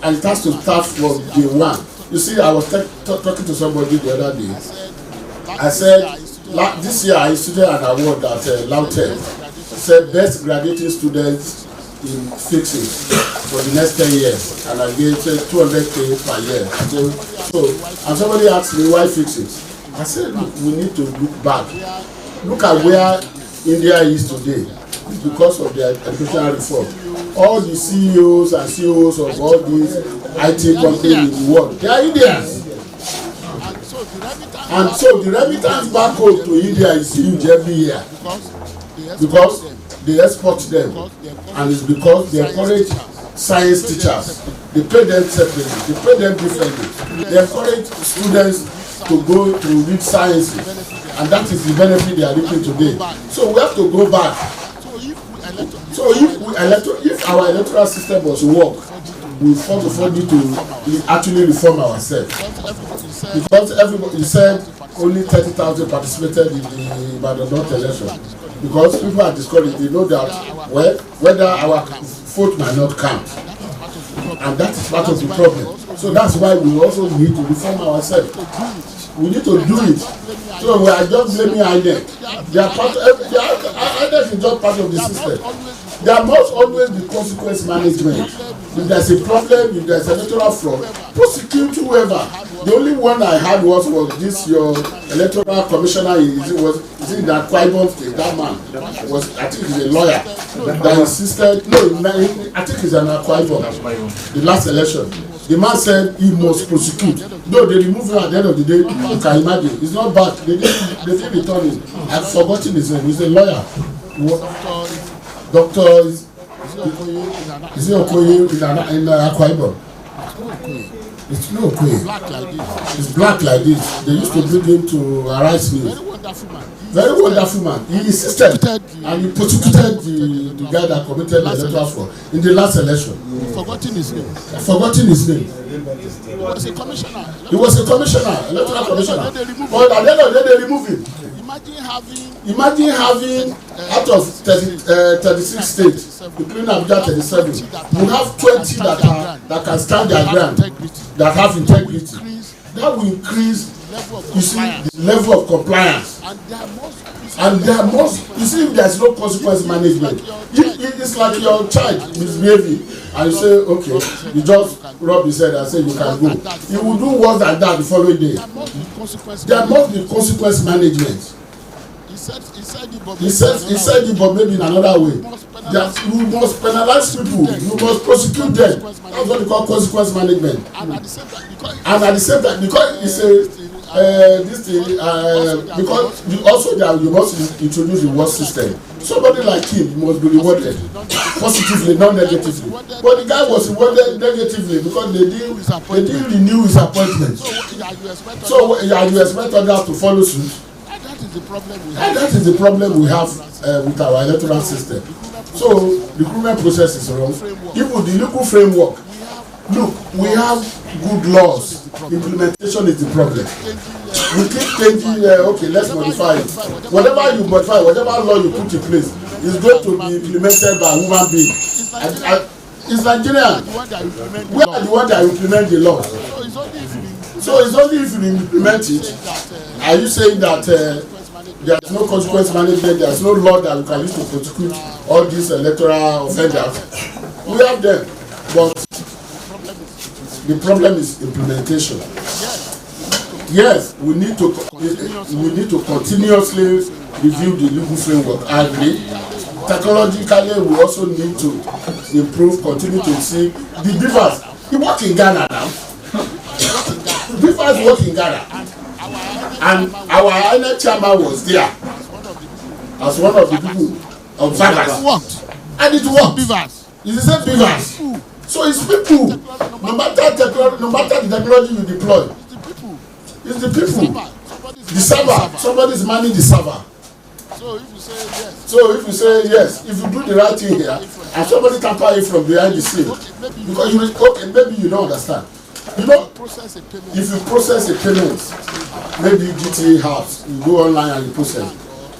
And it has to start from day one. You see, I was talking to somebody the other day. I said, this year I instituted an award at LAUTECH. Said best graduating students in fixing for the next 10 years. And I gave 200K per year. And somebody asked me, why fixing? I said, look, we need to look back. Look at where India is today. It's because of the educational reform. All the CEOs and CEOs of all these IT companies in the world, they are Indians. And so the remittance back home to India is huge every year. Because they export them. And it's because they encourage science teachers. They pay them separately. They pay them differently. They encourage students to go to read sciences. And that is the benefit they are reaping today. So we have to go back. So if our electoral system was to work, we first of all need to actually reform ourselves. Because everybody said only 30,000 participated in the Ibadan North election. Because people are discouraged, they know that whether our vote might not count. And that is part of the problem. So that's why we also need to reform ourselves. We need to do it. So we are just blaming INEC. INEC is just part of the system. There must always be consequence management. If there's a problem, if there's electoral fraud, prosecute whoever. The only one I had was this your electoral commissioner. Is it that Akwa State? That man was, I think he's a lawyer that insisted. No, I think he's an Akwa Ibom. The last election, the man said he must prosecute. Though they remove him at the end of the day, you can imagine. It's not bad. They didn't return him. I've forgotten his name. He's a lawyer. Doctor is it Okoye in Akwa Ibom? It's not Okoye. It's black like this. They used to bring him to Arise News. Very wonderful man. He insisted and he prosecuted the guy that committed the electoral fraud in the last election. Forgotten his name. Forgotten his name. He was a commissioner. He was a commissioner, electoral commissioner. But at the end of the day, they remove him. Imagine having out of 36 states, including Abuja 37, we have 20 that can stand their ground, that have integrity. That will increase, you see, the level of compliance. And there must, you see, if there's no consequence management, it's like your child misbehaving, and you say, okay, you just rub his head and say you can go. He will do worse than that the following day. There must be consequence management. He said it, but maybe in another way. That you must penalize people, you must prosecute them. That's what we call consequence management. And at the same time, because it's this thing, because you must introduce the reward system. Somebody like him must be rewarded positively, not negatively. But the guy was rewarded negatively because they didn't renew his appointment. So you expect others to follow suit. And that is the problem we have with our electoral system. So the recruitment process is wrong. Even the legal framework. Look, we have good laws. Implementation is the problem. We keep changing. Okay, let's modify it. Whatever you modify, whatever law you put in place, is going to be implemented by human beings. It's Nigeria. We are the one that implement the law. So it's only if you implement it. Are you saying that there's no consequence management, there's no law that we can use to prosecute all these electoral offenders. We have them, but the problem is implementation. Yes, we need to continuously review the legal framework. I agree. Technologically, we also need to improve, continue to see the beavers. He work in Ghana now. Beavers work in Ghana, and our INEC chairman was there as one of the people observers, and it worked. Beavers. It's the same beavers. So it's people. No matter the technology you deploy, it's the people. The server. Somebody is managing the server. So if you say yes, if you do the right thing here, and somebody tamper it from behind the scene, because maybe you don't understand. You know, if you process a payment, maybe GTA house, you go online and you process,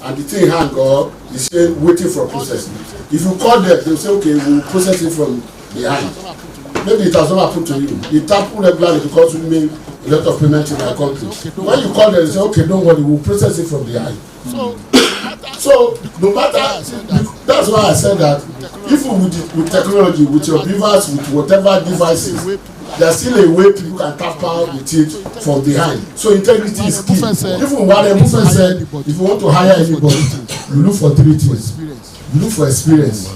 and the thing hang or is waiting for processing. If you call them, they'll say, okay, we'll process it from behind. Maybe it has not happened to you. It happened regularly because we make a lot of payments in our country. When you call them, they say, okay, don't worry, we'll process it from behind. So no matter, that's why I said that even with technology, with your beavers, with whatever devices, there's still a way people can tamper with it from behind. So integrity is key. Even Warren Buffett said, if you want to hire anybody, you look for 3 things. You look for experience,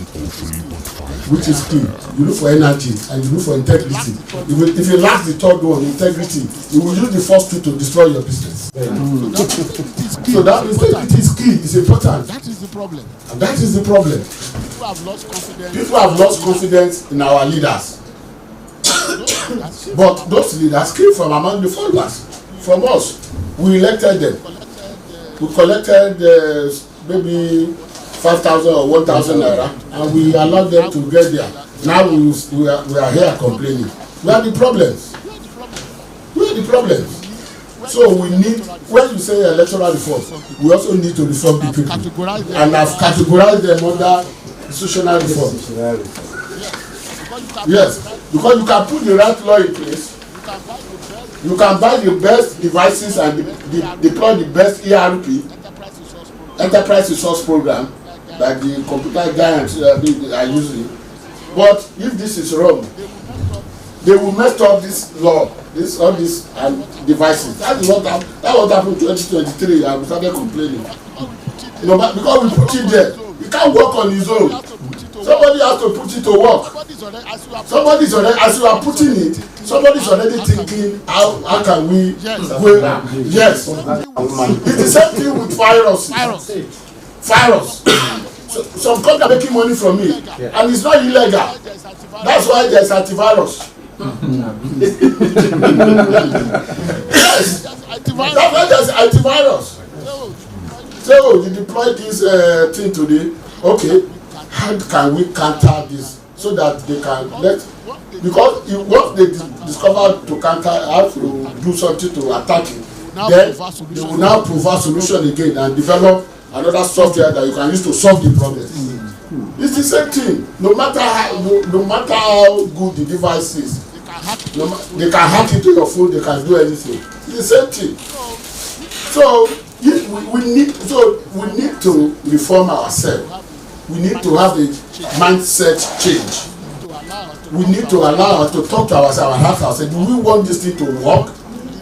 which is key. You look for energy, and you look for integrity. If you lack the third one, integrity, you will use the first 2 to destroy your business. So that integrity is key. It's important. That is the problem. And that is the problem. People have lost confidence. People have lost confidence in our leaders. But those leaders came from among the followers, from us. We elected them. We collected maybe 5,000 or 1,000 naira, and we allowed them to get there. Now we are here complaining. We are the problems. We are the problems. So we need, when you say electoral reform, we also need to reform the people, and have categorized them under institutional reform. Yes, because you can put the right law in place. You can buy the best devices and deploy the best ERP, enterprise resource program, like the computer giants are using. But if this is wrong, they will mess up this law, all these devices. That what happened in 2023, and we started complaining. You know, because we put it there, it can't work on its own. Somebody has to put it to work. Somebody's already, as you are putting it, somebody's already thinking, how can we go? Yes. It's the same thing with virus. So, some companies are making money from it, and it's not illegal. That's why there's antivirus. Yes. That's why there's antivirus. So you deploy this thing today. Okay, how can we counter this so that they can because once they discover to counter, have to do something to attack it, then they will now provide solution again and develop another software that you can use to solve the problem. It's the same thing. No matter how good the device is, they can hack into your phone. They can do anything. It's the same thing. So we need to reform ourselves. We need to have a mindset change. We need to allow us to talk to ourselves and ask ourselves, do we want this thing to work?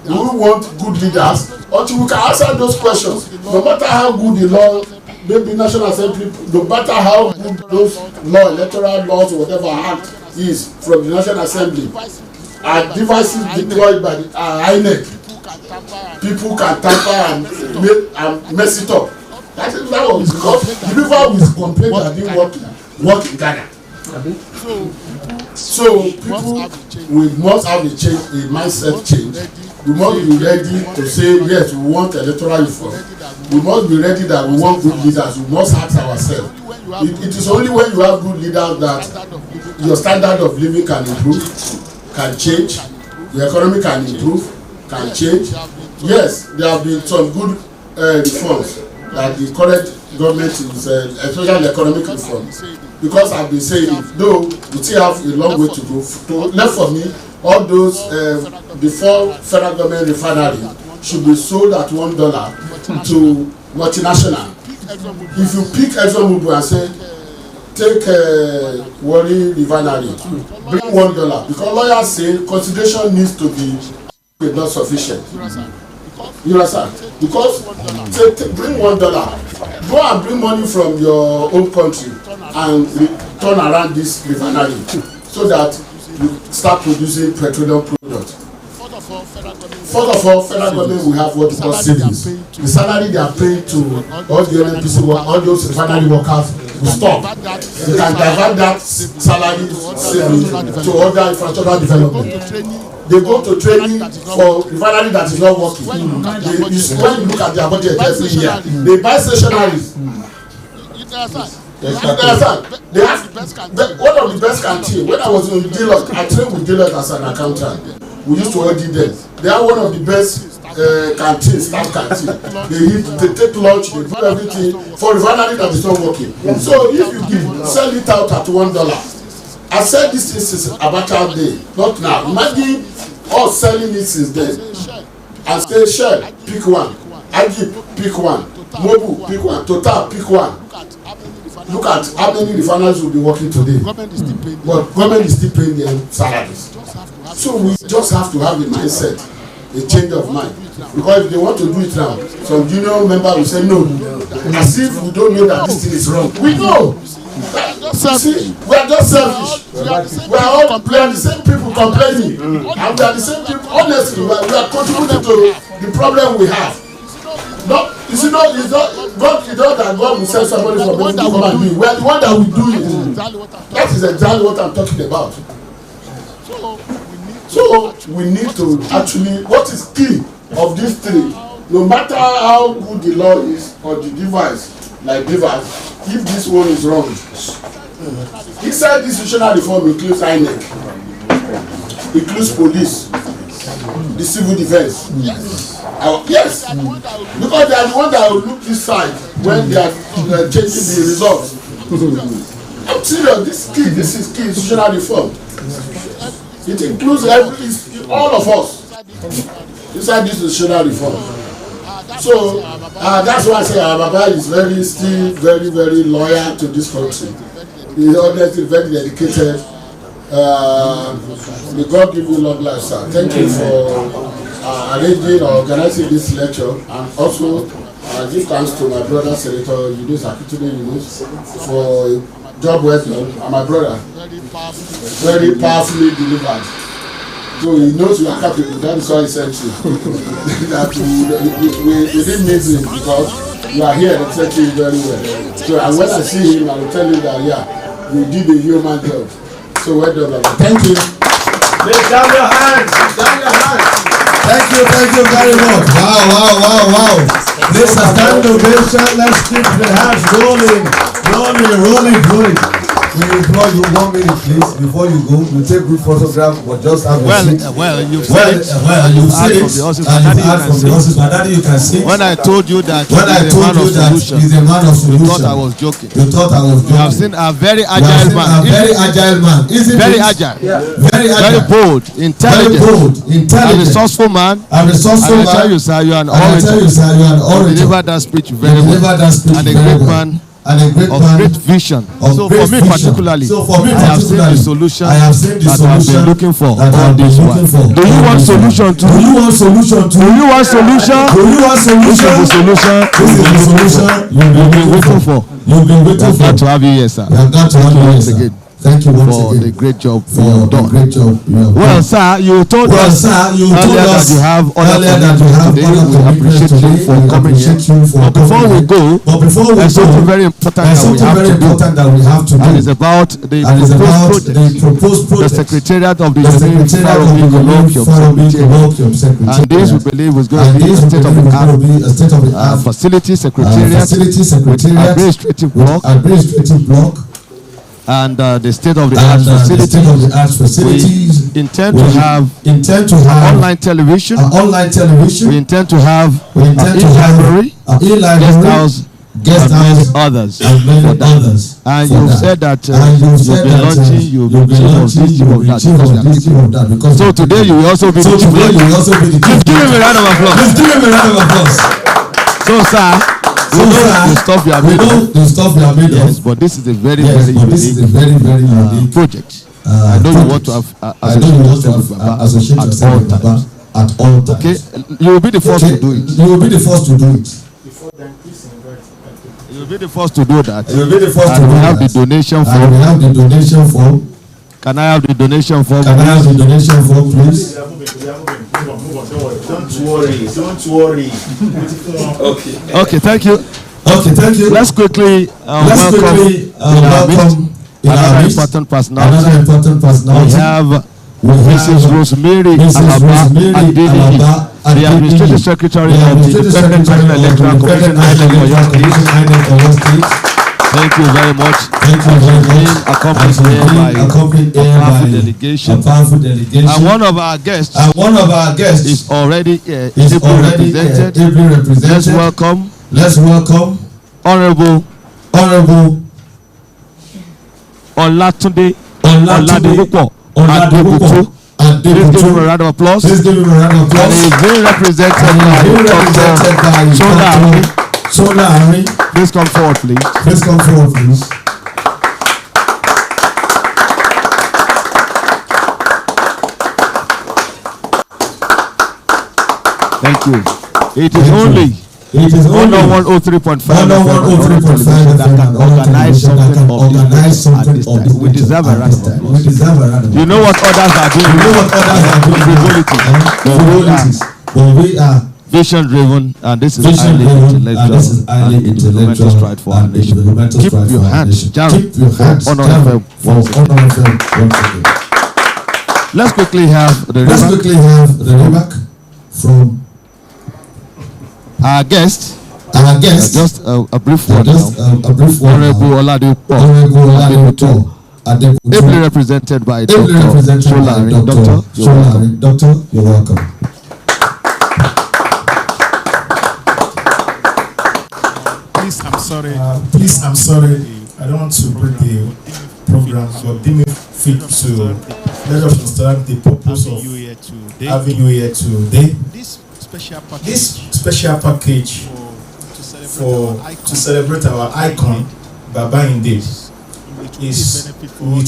Do we want good leaders? Until we can answer those questions, no matter how good the law, maybe National Assembly, no matter how good those electoral laws or whatever act is from the National Assembly, and devices deployed by the INEC, people can tamper and mess it up. That is because the people will complain that they work in Ghana. So people, we must have a mindset change. We must be ready to say, yes, we want electoral reform. We must be ready that we want good leaders. We must ask ourselves. It is only when you have good leaders that your standard of living can improve, can change, the economy can improve, can change. Yes, there have been some good reforms that the current government is, especially economic reform. Because I've been saying, though we still have a long way to go. Left for me, all those before federal government refinery should be sold at $1 to multinational. If you pick ExxonMobil and say, take Warri Refinery, bring $1, because lawyers say consideration needs to be not sufficient. You understand? Because bring $1, go and bring money from your own country and turn around this refinery so that you start producing petroleum products. First of all, federal government will have what we call savings. The salary they are paying to all the NNPC work, all those refinery workers will stop. You can divert that salary savings to other infrastructural development. They go to training for refinery that is not working. When you look at their budget every year, they buy stationaries. They have one of the best canteen. When I was in Deloitte, I trained with Deloitte as an accountant. We used to audit them. They are one of the best canteens, staff canteen. They take lunch, they do everything for refinery that is not working. So if you sell it out at $1. I said this since Abacha day, not now. Imagine us selling it since then. And say Shell, pick one. Agip, pick one. Mobu, pick one. Total, pick one. Look at how many refineries will be working today. But government is still paying them salaries. So we just have to have a mindset, a change of mind. Because if they want to do it now, some junior member will say no. As if we don't know that this thing is wrong. We know. See, we are just selfish. We are the same people complaining. And we are the same people, honestly, we are contributing to the problem we have. No, you see, no, it's not that God will send somebody from heaven to come and do it. We are the one that will do it. That is exactly what I'm talking about. So we need to actually, what is key of these three, no matter how good the law is or the device, like device, if this one is wrong, inside this institutional reform includes INEC, includes police, the civil defense. Yes, because they are the ones that will look this side when they are changing the results. I'm serious, this is key institutional reform. It includes all of us inside this institutional reform. So that's why I say our Baba is still very, very loyal to this country. He is honestly very dedicated. May God give you long life, sir. Thank you for arranging or organizing this lecture, and also give thanks to my brother Senator Yunus Akitune Yunus for job well done, and my brother very powerfully delivered. So he knows you are capable. That is why he sent you. That we didn't miss him because you are here representing you very well. So and when I see him, I will tell you that you did a human job. So well done, brother. Thank you. Let's down your hands. Down your hands. Thank you very much. Wow. This is standing ovation. Let's keep the hands rolling. We implore you 1 minute, please, before you go. You take good photograph, but just have a seat. You've said it. You've said it, and you've heard from the horses. But daddy, you can see. When I told you that he's a man of solution, you thought I was joking. You have seen a very agile man. Very agile. Very bold, intelligent, a resourceful man. And I tell you, sir, you are an orator. You delivered that speech very well. And a great man. And a great vision. So for me particularly, I have seen the solution that I have been looking for all this while. Do you want solution too? This is the solution you've been waiting for. I'm glad to have you here, sir. Thank you once again. For the great job you have done. Well, sir, you told us earlier that you have other today. We appreciate you for coming here. But before we go, there's something very important that we have to do. And it's about the proposed project, the Secretariat of the Colloquium Secretariat. And this, we believe, is going to be a state-of-the-art facility secretariat, administrative block, and the state-of-the-art facilities. We intend to have online television. We intend to have e-library, guest house, others. And you've said that you'll be launching, you'll be that. So today you will also be the chief. Give him a round of applause. So, sir, the stuff you are made of. The stuff you are made Yes, of. but this is a very, Yes, very but this is a unique very unique project. I know you want to have associate yourself with Baba at all times. Okay, you will be the first to do it. You will be the first to do it. You will be the first to do that. You will be the first to And do we have that. the donation And we form. have the donation form. Can I have the donation form? Can I have the donation form, please? Don't worry. Okay, thank you. Okay, thank you. Let's quickly welcome welcome another important personality. Another important We personality. have We Mrs. have Rosemary Mrs. Alaba Rosemary Adeliji, Alaba the Administrative Adeliji, Secretary the of the Administrative Independent Secretary National of the Electoral Commission, Independent INEC, National Oyo State. Commission, INEC, Oyo State. Thank you very much. Thank you very much. Being accompanied here by accompanied a here powerful by delegation. a powerful delegation. And one of our guests And one of our guests is already is ably already represented. ably represented. Let's welcome Honorable Olatunde Oladipupo Adebutu. Please give him a round of applause. Please give him a round of applause. And he is being represented And by he's being represented by Dr. Sola Ari. Please come forward, please. Please come forward, please. Thank you. It is only It is only 103.5 103.5 that can organize something of this. We deserve a round of applause. We deserve a round of applause. You know what others are doing? You know what others are doing? Frivolities. But we are Vision driven, and this is vision highly driven, and this is intellectual highly and a developmental intellectual stride for our and a nation. developmental Keep stride your for our hands nation. down Keep your hands for down Honor FM for Honor FM once again. Let's quickly have the Let's remark. quickly have the remark from Our guest. our guest. Just a brief one Just now. a brief one. Honorable Oladipupo Honorable Adebutu, Adebutu. ably represented by Ably Dr. represented by Solari. Dr. Doctor, you're welcome. Solari. Doctor, you're welcome. Please, I'm sorry. I don't want to break the program, but deem it fit to let us understand the purpose of having you here today. This Special package to celebrate our icon, Baba Inde, it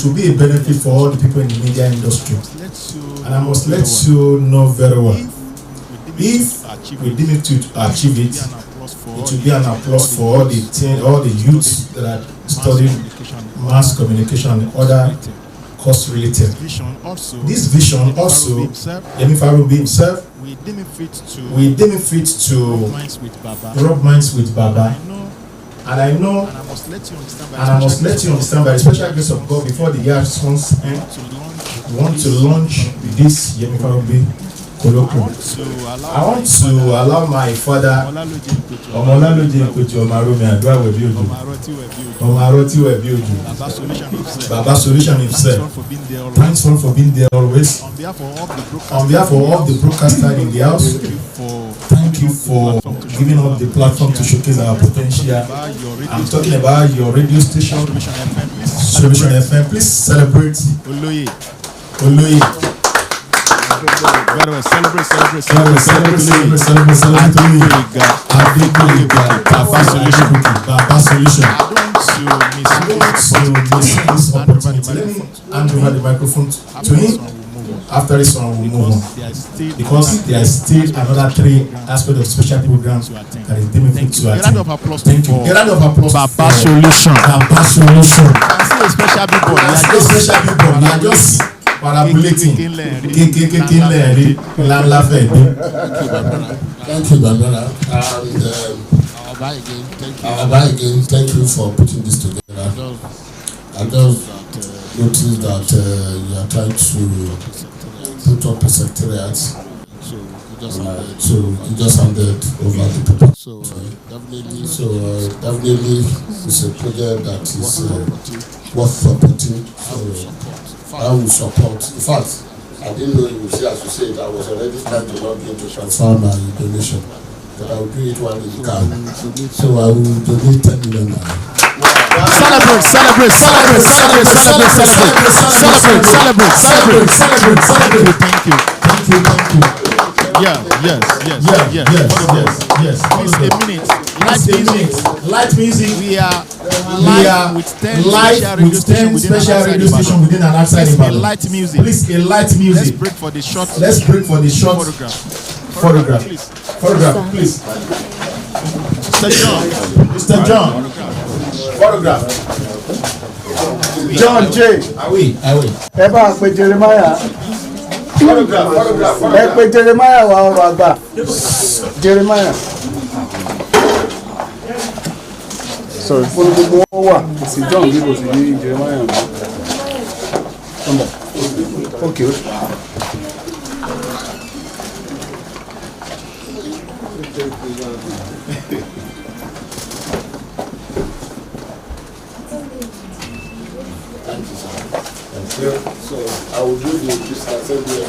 will be a benefit for all the people in the media industry. And I must let you know very well, if we deem it to achieve it, it will be an applause for all the youths that are studying mass communication and other course related. This vision also, Yemi Farubi himself, we deem it fit to rub minds with Baba. And I know, and I must let you understand by the special grace of God, before the year comes end, we want to launch this Yemi Farubi colloquium. I want to allow my father, Omolaloje Nkoji Omarumi Adua Webi Ojo, Omaroti Webi Ojo, Baba Solution himself. Thanks for being there always. on behalf On behalf of all the broadcasters in the house, thank you for giving us the platform to showcase our potential. I'm talking about your radio station, Solution FM. Please celebrate Oloye. Oloye. Very well. Celebrate. Adekoyega, Baba Solution. I don't want So this opportunity, let me hand over the microphone to him. After this one, we'll move on. Because there are still another 3 aspects of special programs that is difficult to attend. Thank you. Get out of applause. Baba Solution. Baba Solution. I see a special big board. I see a special people. We are just parabolating. Kékékélérí ńláńlá fẹ́ dé. Thank you, Barbara. And thank you for putting this together. I just noticed that you are trying to put up a secretariat. So you just handed over the paper. So definitely it's a project that is worth supporting. So I will support. In fact, I didn't know you would say, as you said, I was already trying to log in to transfer my donation. But I will do it one in the car. So I will donate 10 million naira. Celebrate. Thank you. Yes. Please, a minute. Light music. We are We are live with 10 special radio stations within and outside Please, a Ibadan. light music. Please, a light Let's music. break for the short Let's break for the short photograph. Please. photograph, please. Mr. John. Mr. John. Photograph. John J. Awi. Ẹ bá pe Jeremiah. Photograph. Ẹ pe Jeremiah wá ọ̀rọ̀ àgbà. Jeremiah. Sorry, fún gbogbo wọn wà. Kò sí John bí kò sí ní Jeremiah mọ́. Okay. So I will do this assembly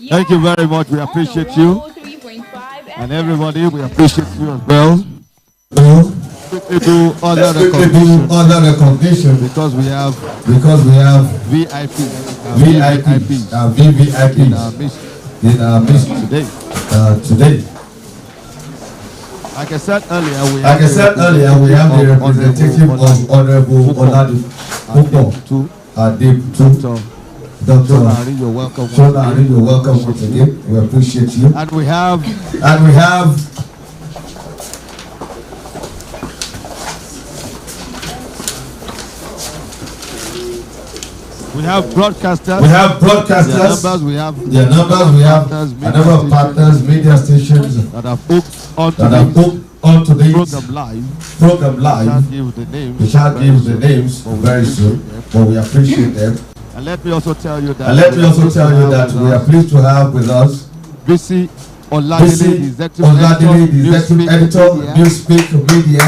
Thank you very much. We appreciate you. And everybody, we appreciate you as well. We do other recognition because we have VIP in our midst today. Like I said earlier, we have the representative of Honorable Oladipupo Adebutu. Dr. you're welcome. You're welcome once again. We appreciate you. And we have broadcasters. Their numbers. We have a number of partners, media stations that have hooked onto the program live. We shall give the names very soon, but we appreciate them. And let me also tell you that we are pleased to have with us Bisi Oladele, the executive editor, Newspeak Media.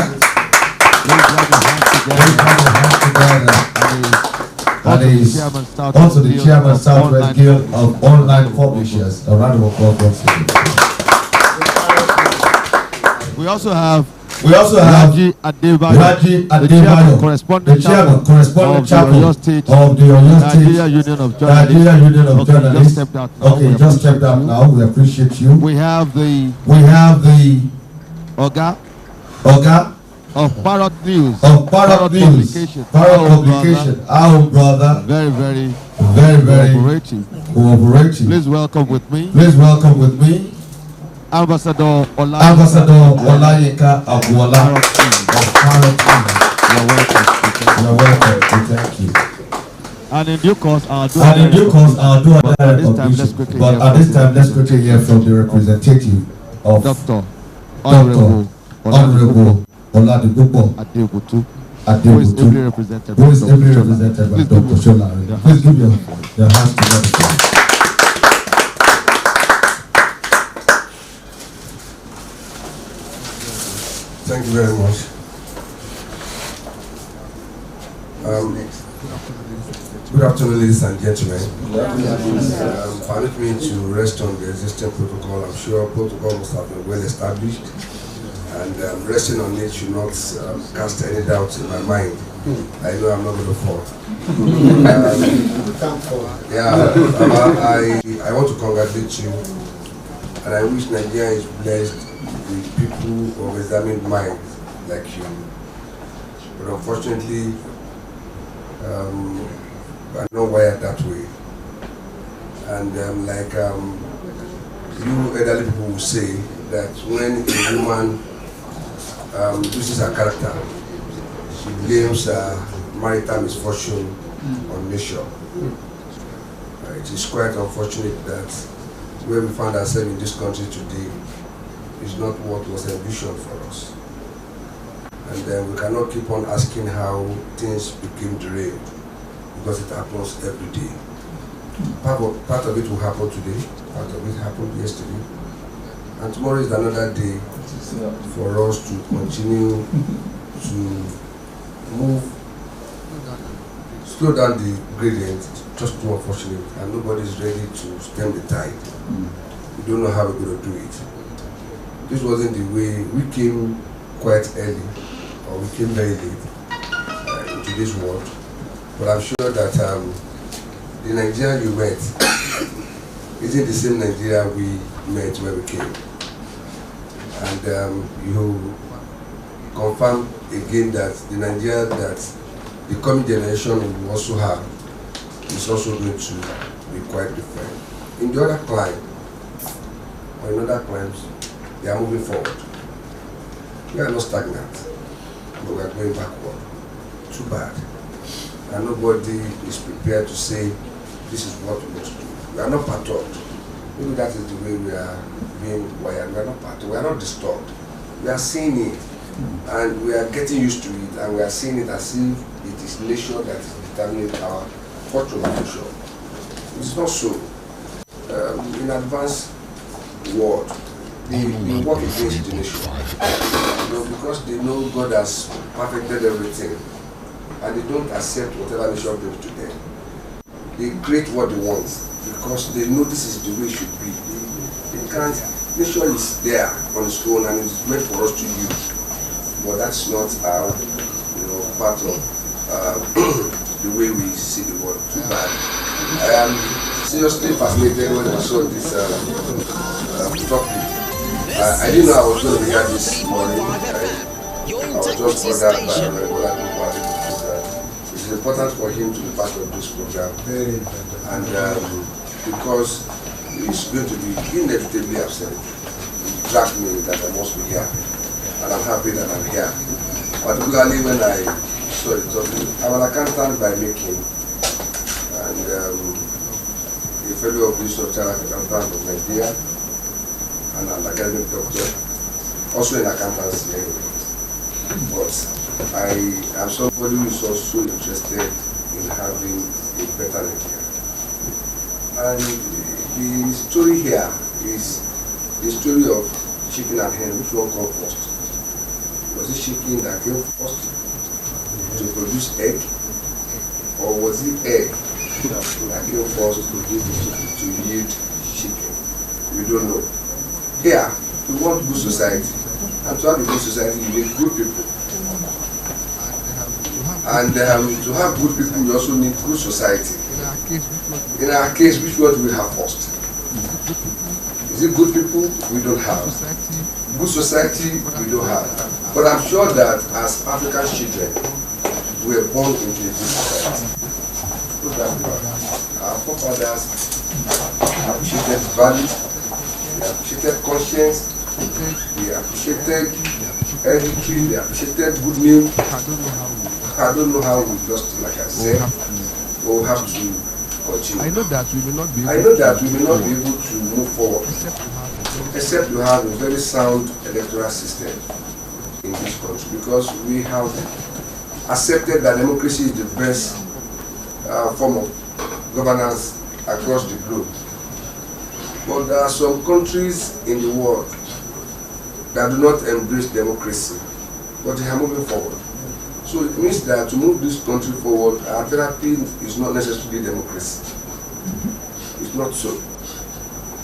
And is also the chairman Southwest Guild of Online Publishers. A round of applause once again. We also have Raji Adebayo, the chairman correspondent chapel of the Oyo State Nigeria Union of Journalists. Okay, just stepped out now. We appreciate you. We have the Oga of Parrot News. Parrot Publication. Our brother. Very cooperative. Please welcome with me. Ambassador Olayinka Abuola of Parrot News. You're welcome. Thank you. And in due course, I'll do another recognition. But at this time, let's quickly hear from the representative of Dr. Honorable Oladipupo Adebutu, who is ably represented by Dr. Sholari. Please give your hands together. Thank you very much. Good afternoon, ladies and gentlemen. Permit me to rest on the existing protocol. I'm sure protocol must have been well established, and resting on it should not cast any doubt in my mind. I know I'm not going to fall. I want to congratulate you, and I wish Nigeria is blessed with people of examined minds like you. But unfortunately, I'm not wired that way. And you elderly people will say that when a woman loses her character, she blames marital misfortune on nature. It is quite unfortunate that where we find ourselves in this country today is not what was envisioned for us. And we cannot keep on asking how things became derailed, because it happens every day. Part of it will happen today, part of it happened yesterday, and tomorrow is another day for us to continue to slow down the gradient. Just too unfortunate, and nobody is ready to stem the tide. we don't know how we're going to do it. This wasn't the way we came quite early, or we came very late into this world. But I'm sure that the Nigeria you met isn't the same Nigeria we met when we came. And you confirm again that the Nigeria that the coming generation will also have is also going to be quite different. In the other climb, or in other climes, they are moving forward. We are not stagnant, but we are going backward. Too bad. And nobody is prepared to say, this is what we must do. We are not perturbed. Maybe that is the way we are being wired. We are not perturbed. We are not disturbed. We are seeing it, and we are getting used to it, and we are seeing it as if it is nature that is determining our fortune and future. It's not so. In advanced world, they work against the nation. Because they know God has perfected everything, and they don't accept whatever nation brings to them. They create what they want because they know this is the way it should be. They can't. Nation is there on its own and it's meant for us to use, but that's not our, part of the way we see the world. Too bad. I am seriously fascinated when I saw this topic. I didn't know I was going to be here this morning. I was just ordered by my brother. It's important for him to be part of this program. Very important. And because it's going to be inevitably absent, it dragged me that I must be here. And I'm happy that I'm here. Particularly when I saw the topic. I'm an accountant by making, and a fellow of this Chartered Accountant of Nigeria, and an academic doctor, also in accountancy anyway. But I am somebody who is also interested in having a better Nigeria. And the story here is the story of chicken and hen. Which one came first? Was it chicken that came first to produce egg? Or was it egg that came first to yield chicken? We don't know. Here, we want good society. And to have a good society, you need good people. And to have good people, you also need good society. In our case, which one do we have first? Is it good people? We don't have. Good society? We don't have. But I'm sure that as African children, we were born into a good society. Our forefathers appreciated value, they appreciated conscience, they appreciated energy, they appreciated good news. I don't know how we lost it, like I said. We'll have to continue. I know that we may not be able to move forward except to have a very sound electoral system in this country, because we have accepted that democracy is the best form of governance across the globe. But there are some countries in the world that do not embrace democracy, but they are moving forward. So it means that to move this country forward, our therapy is not necessarily democracy. It's not so.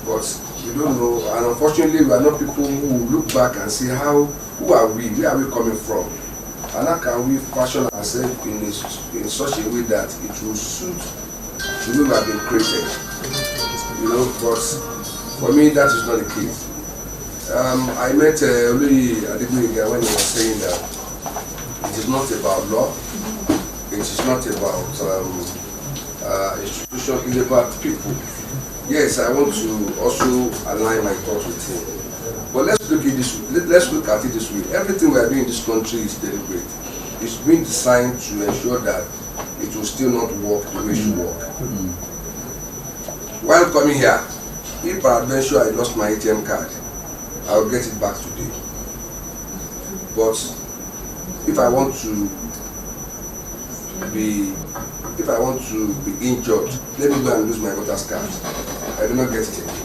But we don't know, and unfortunately we are not people who look back and say who are we, where are we coming from? And how can we fashion ourselves in such a way that it will suit the way we have been created? But for me that is not the case. I met Louis Adegboyega when he was saying that it is not about law, it is not about institution, it is about people. Yes, I want to also align my thoughts with him. But let's look at it this way. Everything we are doing in this country is deliberate. It's been designed to ensure that it will still not work the way it should work. While coming here, if peradventure I lost my ATM card, I will get it back today. But if I want to be injured, let me go and lose my voter's card. I do not get it again.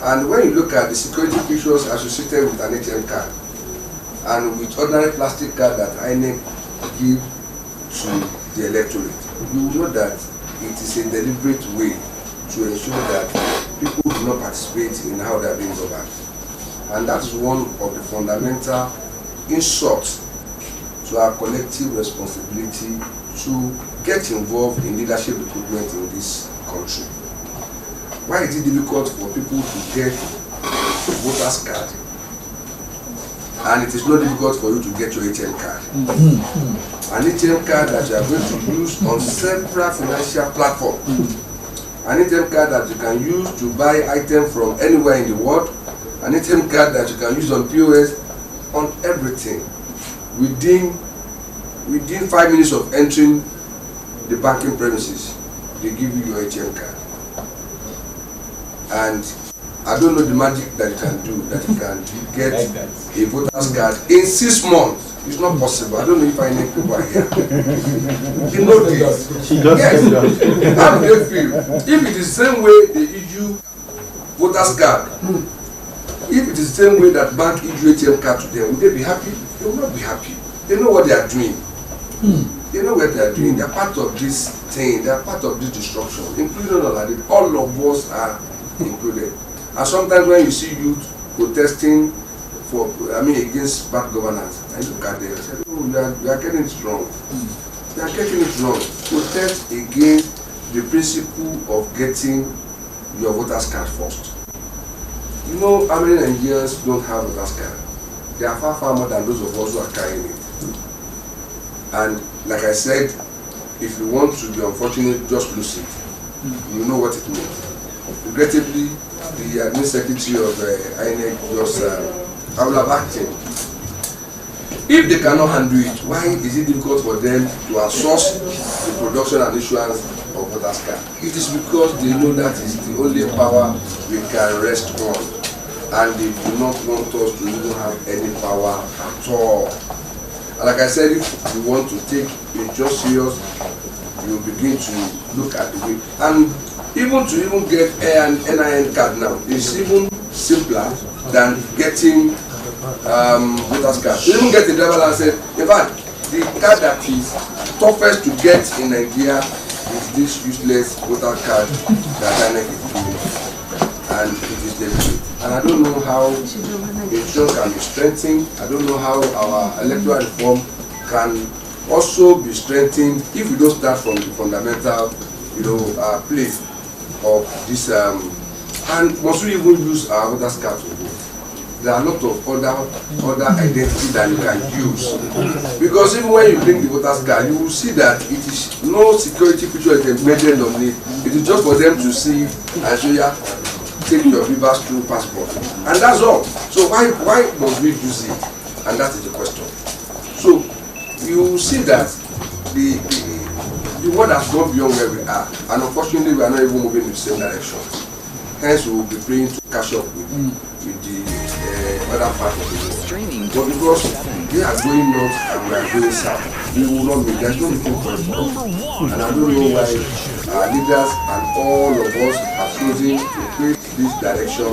And when you look at the security features associated with an ATM card and with ordinary plastic card that INEC give to the electorate, you will know that it is a deliberate way to ensure that people do not participate in how they are being governed. And that is one of the fundamental insults to our collective responsibility to get involved in leadership recruitment in this country. Why is it difficult for people to get a voter's card? And it is not difficult for you to get your ATM card. An ATM card that you are going to use on several financial platforms. An ATM card that you can use to buy items from anywhere in the world. An ATM card that you can use on POS, on everything. Within 5 minutes of entering the banking premises, they give you your ATM card. And I don't know the magic that you can do, that you can get a voter's card in 6 months. It's not possible. I don't know if I need people are here. You know this. Yes. How do they feel? If it is the same way they issue voter's card, if it is the same way that bank issue ATM card to them, will they be happy? They will not be happy. They know what they are doing. They know what they are doing. They are part of this thing. They are part of this destruction, including all of us are included. And sometimes when you see youth protesting against bad governance, I look at them and say, oh, we are getting it wrong. We are getting it wrong. Protest against the principle of getting your voter's card first. You know how many Nigerians don't have voter's card? They are far more than those of us who are carrying it. And like I said, if you want to be unfortunate, just lose it. You know what it means. Regrettably, the admin secretary of INEC just I will have acted. If they cannot handle it, why is it difficult for them to outsource the production and issuance of voter's card? It is because they know that is the only power we can rest on, and they do not want us to even have any power at all. And like I said, if you want to take it just serious, you begin to look at the way. And even get an NIN card now is even simpler than getting voter's card. To even get the driver license, in fact, the card that is toughest to get in Nigeria is this useless voter card that INEC is doing, and it is delicate. And I don't know how election can be strengthened. I don't know how our electoral reform can also be strengthened if we don't start from the fundamental, place of this. And must we even use our voter's card to vote? There are a lot of other identity that you can use, because even when you bring the voter's card, you will see that it is no security feature embedded on it. It is just for them to see and show you. Take your rivers through passport, and that's all. So why must we use it? And that is the question. So you see that the world has gone beyond where we are, and unfortunately we are not even moving in the same direction. Hence we will be praying to catch up with the other part of the world. But because they are going north and we are going south, we will not meet. There's no meeting for us. And I don't know why our leaders and all of us are choosing to take this direction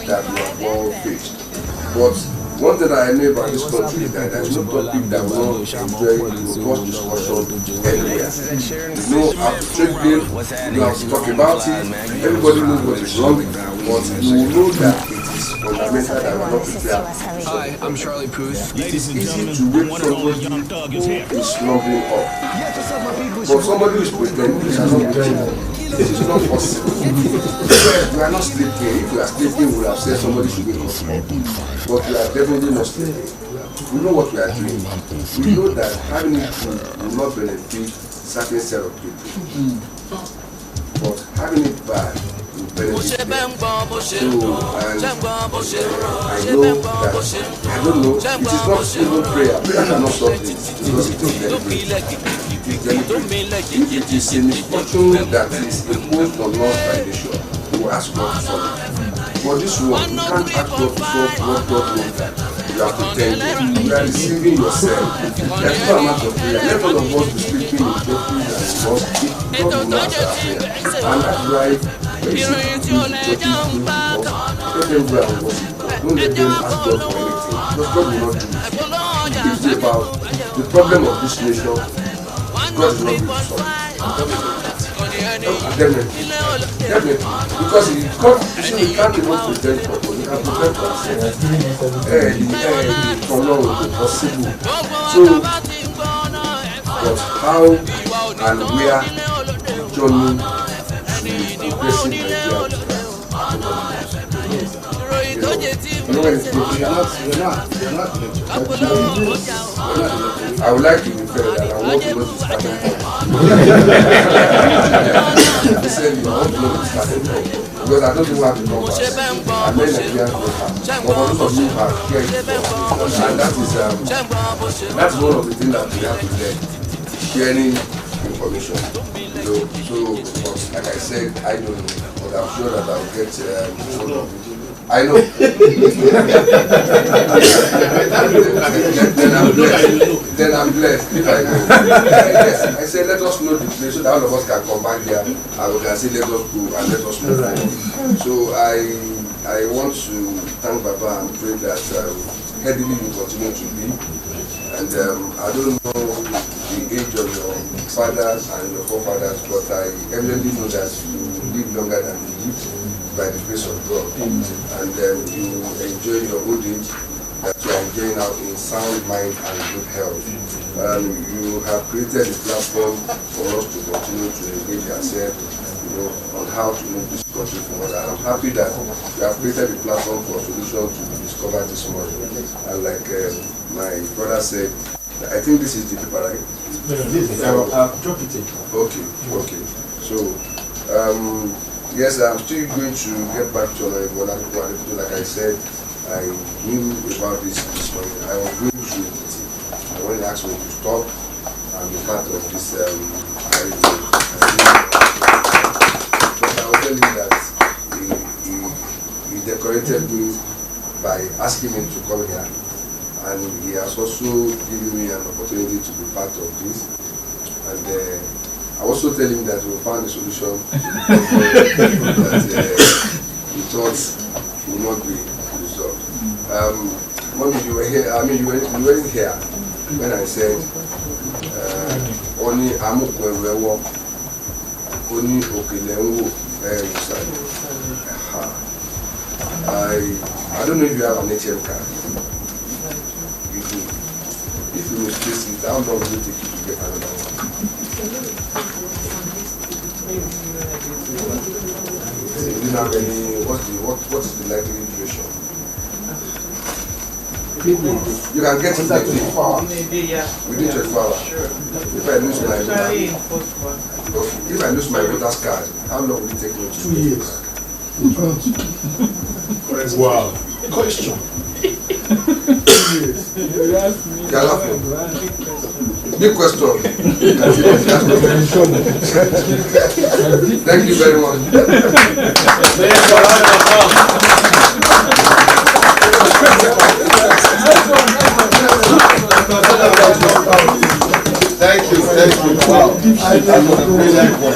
that we have all faced. But one thing that I know about this country is that there is no topic that we won't enjoy robust discussion anywhere. You know how to trade bill, you have to talk about it, everybody knows what is wrong, but you will know that it is fundamental that we are not prepared. Hi, I'm Charlie Puth. It is easy to wake somebody who is slumbering up. But somebody who is pretending is not pretending. This is not possible. We are not sleeping. If we are sleeping, we would have said somebody should wake us up. But we are definitely not sleeping. We know what we are doing. We know that having it will not benefit certain set of people. But having it bad will benefit them. So, and I don't know, it is not even prayer. Prayer cannot solve this because it is deliberate. If it is a misfortune that is imposed on us by nation, we will ask God to solve it. For this one, you can't ask God to solve what God knows. You are pretending. You are deceiving yourself. There is no amount of prayer. Let all of us be sleeping in the and because it God will answer our prayer. And that's why when you see people let them go and worship. Don't let them ask God for anything. Because God will not do it. It's about the problem of this nation. God is not going to solve it. Definitely. Because you can't even pretend for you can pretend for from now possible. So, but how and where journey to progressive I would like to be fair that I want to know the starting point. Listen, I want to know the starting point because I don't think we have to come back. I made Nigerians go back. But for those of you who have shared it, and that's one of the things that we have to learn, sharing information. So like I said, I don't know, but I'm sure that I'll get hold of it. I know. Then I'm blessed. I know. Yes, I said let us know the place so that all of us can come back here and we can say let us go and let us move forward. So I want to thank Baba and pray that heavily you continue to be. And I don't know the age of your fathers and your forefathers, but I evidently know that you live longer than you lived by the grace of God. And you enjoy your old age that you are enjoying now in sound mind and good health. You have created a platform for us to continue to engage ourselves, on how to move this country forward. And I'm happy that you have created a platform for solutions to be discovered this morning. And like my brother said, I think this is the paper, right? I'll drop it in. Okay. So, yes, I'm still going to get back to like I said, I knew about this morning. I was going through it. And when he asked me to stop and be part of this, but I will tell you that he decorated me by asking me to come here, and he has also given me an opportunity to be part of this. And I also tell him that we found a solution that he thought would not be resolved. Mommy, you were here. I mean, you weren't here when I said only Amukwewewo, only Okilengo. I don't know if you have an ATM card. You do. If you misplace it, how long will it take you to get another one? You didn't have any. What is the likely duration? You can get it in a day. Within 24 hours. Sure. If I lose my voter's card, how long will it take me to 2 years. Wow. Question. You're laughing. Big question. Thank you very much. Thank you. Wow. Thank you very much.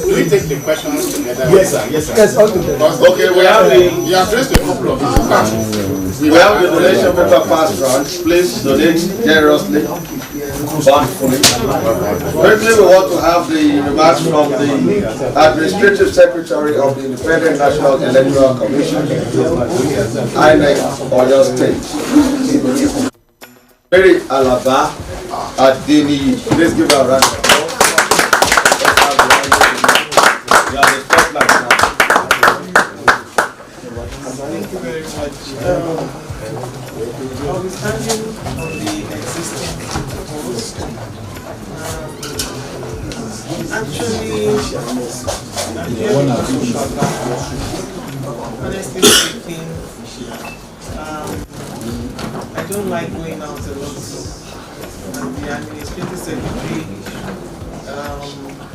We take the questions together. Yes, sir. Yes, all together. Okay, we have You have raised a couple of questions. the donation paper pass round. Please donate generously, bountifully. Firstly, we want to have the remarks from the Administrative Secretary of the Independent National Electoral Commission, INEC, Oyo State. Mary Alaba Adeni, please give her a round of applause. You are the spotlight now. Thank you very much. I'll be standing on the existing post. Actually, honestly speaking, I don't like going out a lot. And the administrative secretary,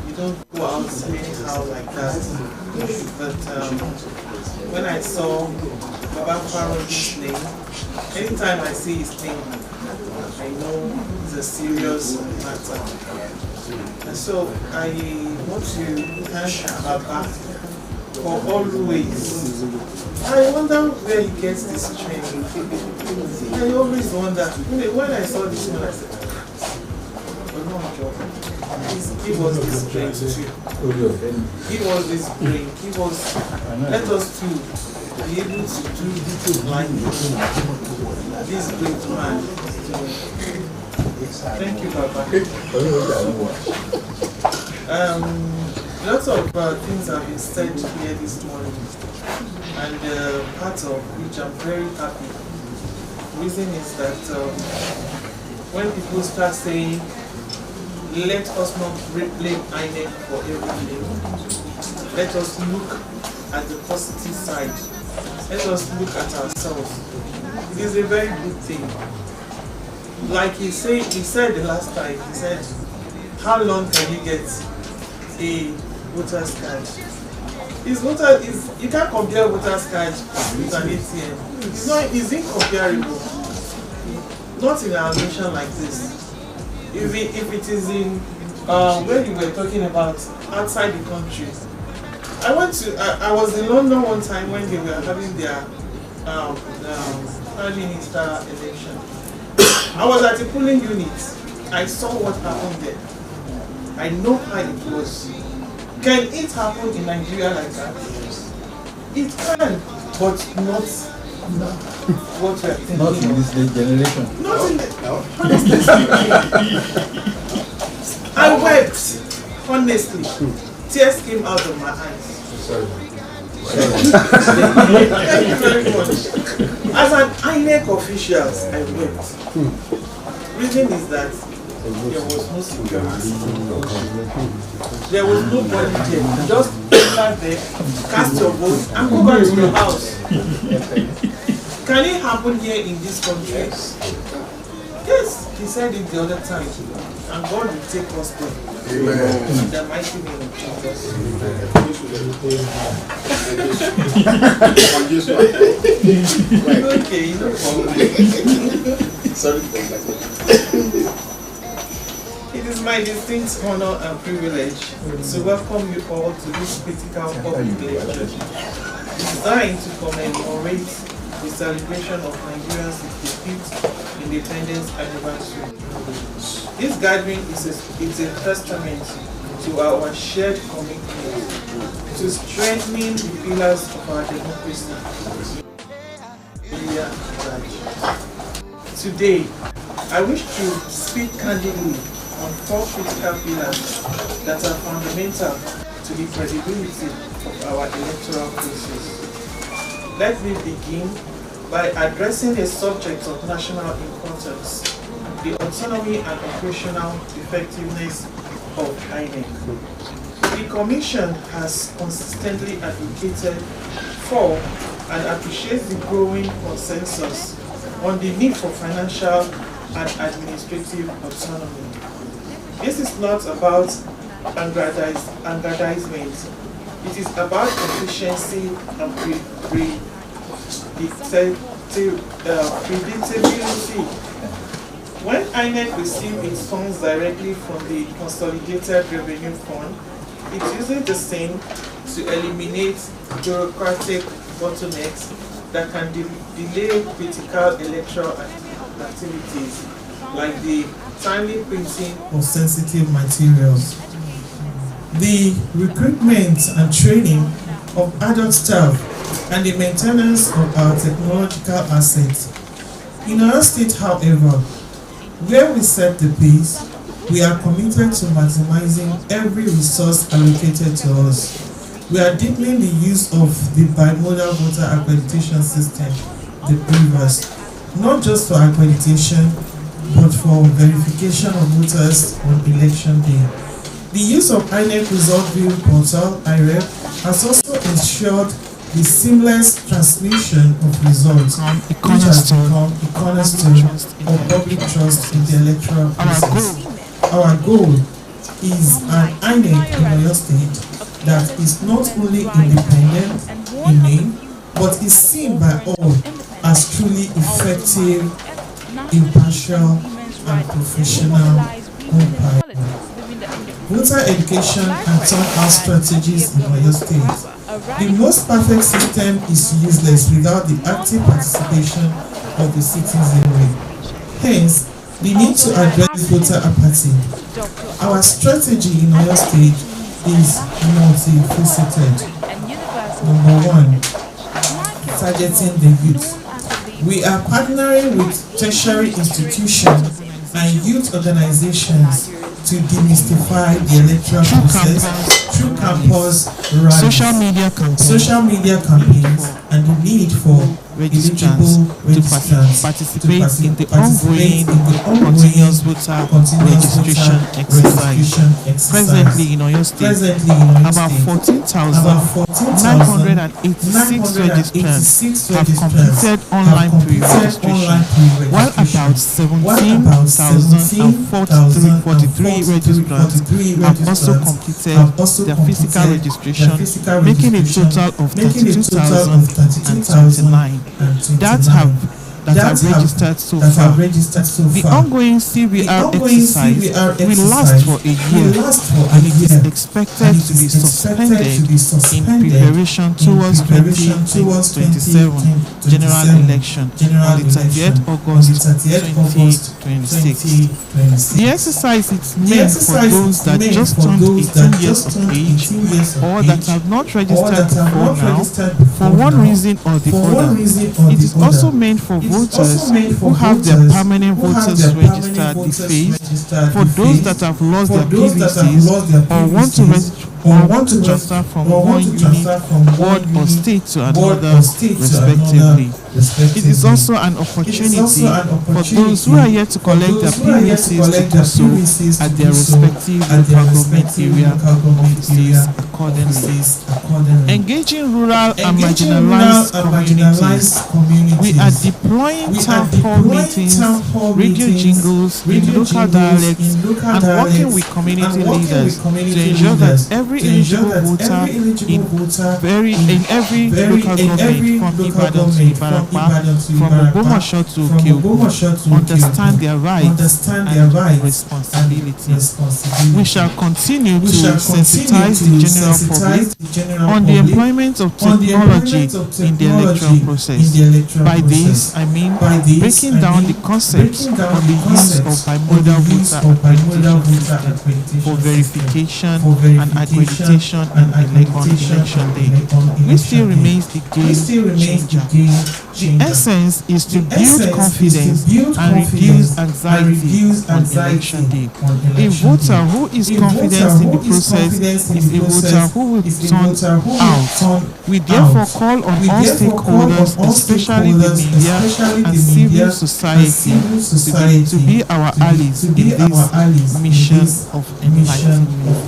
you don't go out anyhow like that. But when I saw Baba Farouk's name, anytime I see his name, I know it's a serious matter. And so I want to thank Baba for always. I wonder where he gets this training. I always wonder. When I saw this one, I said, but no, Joe. He was this strength too. He was this brain. He was, let us too be able to do like this great man. Thank you, Papa. Lots of things have been said here this morning, and part of which I'm very happy. The reason is that when people start saying, let us not blame INEC for everything, let us look at the positive side, let us look at ourselves. It is a very good thing. Like he said the last time, he said, how long can you get a voter's card? You can't compare voter's card with an ATM. It's incomparable. Not in our nation like this. If it is in where you were talking about outside the country. I was in London one time when they were having their Prime Minister election. I was at a polling unit. I saw what happened there. I know how it was. Can it happen in Nigeria like that? It can, but not what we are thinking. Not in this generation. Not in the, honestly I wept, honestly. Tears came out of my eyes. Sorry. Thank you very much. As an INEC official, I wept. Reason is that there was no security. There was nobody there. Just enter there, cast your vote, and go back to your house. Can it happen here in this country? Yes, he said it the other time. And God will take us there. Amen. In the mighty name of Jesus. Okay, no problem. Sorry. It is my distinct honor and privilege to welcome you all to this critical public lecture designed to commemorate the celebration of Nigeria's 65th independence anniversary. This gathering is a testament to our shared commitment to strengthening the pillars of our democracy. Today, I wish to speak candidly on 4 critical pillars that are fundamental to the credibility of our electoral process. Let me begin by addressing a subject of national importance, the autonomy and operational effectiveness of INEC. The Commission has consistently advocated for and appreciates the growing consensus on the need for financial and administrative autonomy. This is not about aggrandizement. It is about efficiency and predictability. When INEC receives its funds directly from the Consolidated Revenue Fund, it uses the same to eliminate bureaucratic bottlenecks that can delay critical electoral activities, like the timely printing of sensitive materials, the recruitment and training of adult staff, and the maintenance of our technological assets. In our state, however, where we set the pace, we are committed to maximizing every resource allocated to us. We are deepening the use of the bimodal voter accreditation system, the BVAS, not just for accreditation, but for verification of voters on election day. The use of INEC Result Viewing Portal, IREP, has also ensured the seamless transmission of results, which has become a cornerstone of public trust in the electoral process. Our goal is an INEC in Oyo State that is not only independent in name, but is seen by all as truly effective, impartial, and professional umpire. Voter education and turnout strategies in Oyo State The most perfect system is useless without the active participation of the citizenry. Hence, the need to address voter apathy. Our strategy in Oyo State is multifaceted. Number one, targeting the youth. We are partnering with tertiary institutions and youth organizations to demystify the electoral process through campus rallies, social media campaigns, and the need for eligible registrants to participate in the ongoing continuous voter registration exercise. Presently in Oyo State, about 14,986 registrants have completed online pre-registration, while about 17,043 registrants have also completed their physical registration, making a total of 32,029 that have registered so far. The ongoing CVR exercise will last for a year, and it is expected to be suspended in preparation towards 2027 general election on the 30th August 2026. The exercise is meant for those that just turned 18 years of age or that have not registered before now for one reason or the other. It is also meant for voters who have their permanent voters registered defaced, for those that have lost their PVCs or want to transfer from one unit, ward or state to another respectively. It is also an opportunity for those who are yet to collect their PVCs to do so at their respective local government area offices accordingly. Engaging rural and marginalized communities. We are deploying town hall meetings, radio jingles in local dialects, and working with community leaders to ensure that every eligible voter in every local government from Ibadan to Ibarapa, from Ogbomoso to Okeogun, understand their rights and responsibilities. We shall continue to sensitize the general public on the employment of technology in the electoral process. By this, I mean breaking down the concept of the use of bimodal voter accreditation for verification and accreditation on election day. This still remains the game changer. The essence is to build confidence and reduce anxiety on election day. A voter who is confident in the process is a voter who will turn out. We therefore call on all stakeholders, especially the media and civil society, to be our allies in this mission of enlightenment.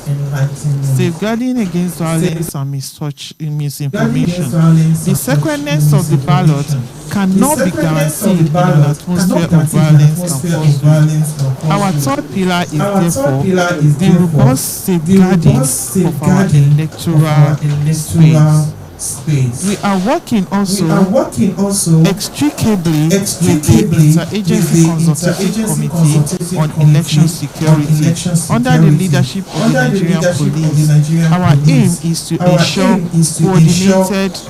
Safeguarding against violence and misinformation. The sacredness of the ballot cannot be guaranteed in an atmosphere of violence and falsehood. Our third pillar is therefore the robust safeguarding of our electoral space. We are working also extricably with the Interagency Consultative Committee on Election Security under the leadership of the Nigerian Police. Our aim is to ensure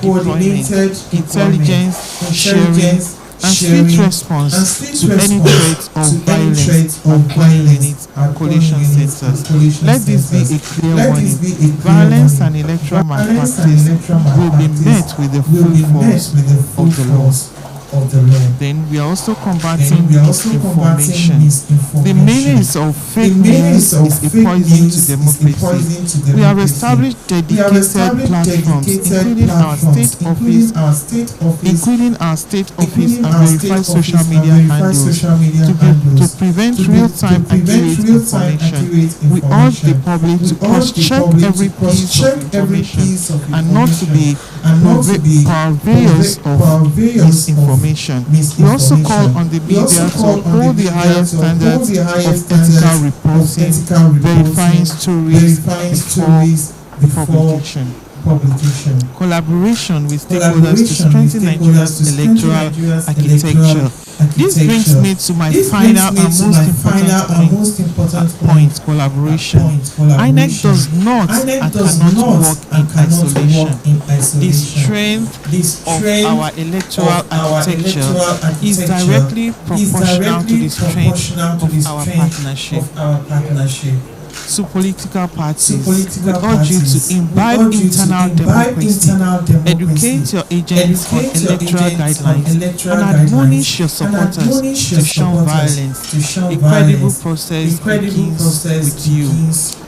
coordinated deployment, intelligence sharing, and swift response to any threat of violence on polling units and collation centers. Let this be a clear warning. Violence and electoral malpractice will be met with the full force of the law. Then we are also combating misinformation. The meanings of fake news is a poison to democracy. We have established dedicated platforms, including our state office and verified social media handles to prevent real-time accurate information. We urge the public to cross-check every piece of information and not to be purveyors of misinformation. We also call on the media to uphold the highest standards of ethical reporting, verifying stories before publication. collaboration with stakeholders to strengthen Nigeria's electoral architecture. This brings me to my final and most important point, collaboration. INEC does not and cannot work in isolation. The strength of our electoral architecture is directly proportional to the strength of our partnership. To political parties, we urge you to imbibe internal democracy, educate your agents on electoral guidelines, and admonish your supporters to shun violence. A credible process begins with you.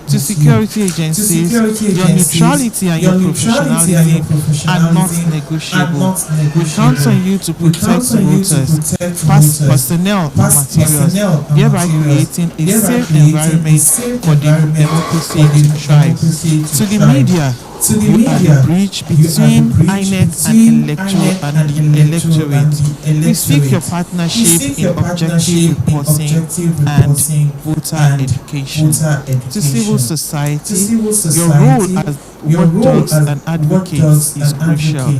To security agencies, your neutrality and your professionalism are not negotiable. We count on you to protect voters, personnel, and materials, thereby creating a safe environment for democracy to thrive. To the media, you are the bridge between INEC and the electorate. We seek your partnership in objective reporting and voter education. To civil society, your role as watchdogs and advocates is crucial.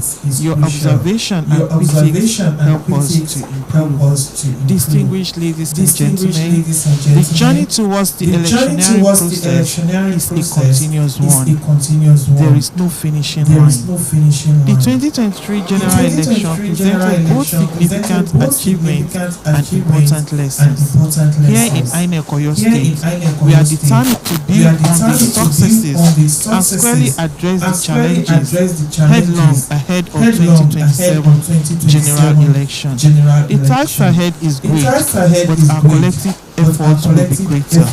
Your observation and critics help us to improve. Distinguished ladies and gentlemen, the journey towards the electioneering process is a continuous one. There is no finishing line. The 2023 general election presented both significant achievements and important lessons. Here in INEC Oyo State, we are determined to build on the successes and squarely address the challenges headlong ahead of 2027 general election. The task ahead is great, but our collective efforts will be greater.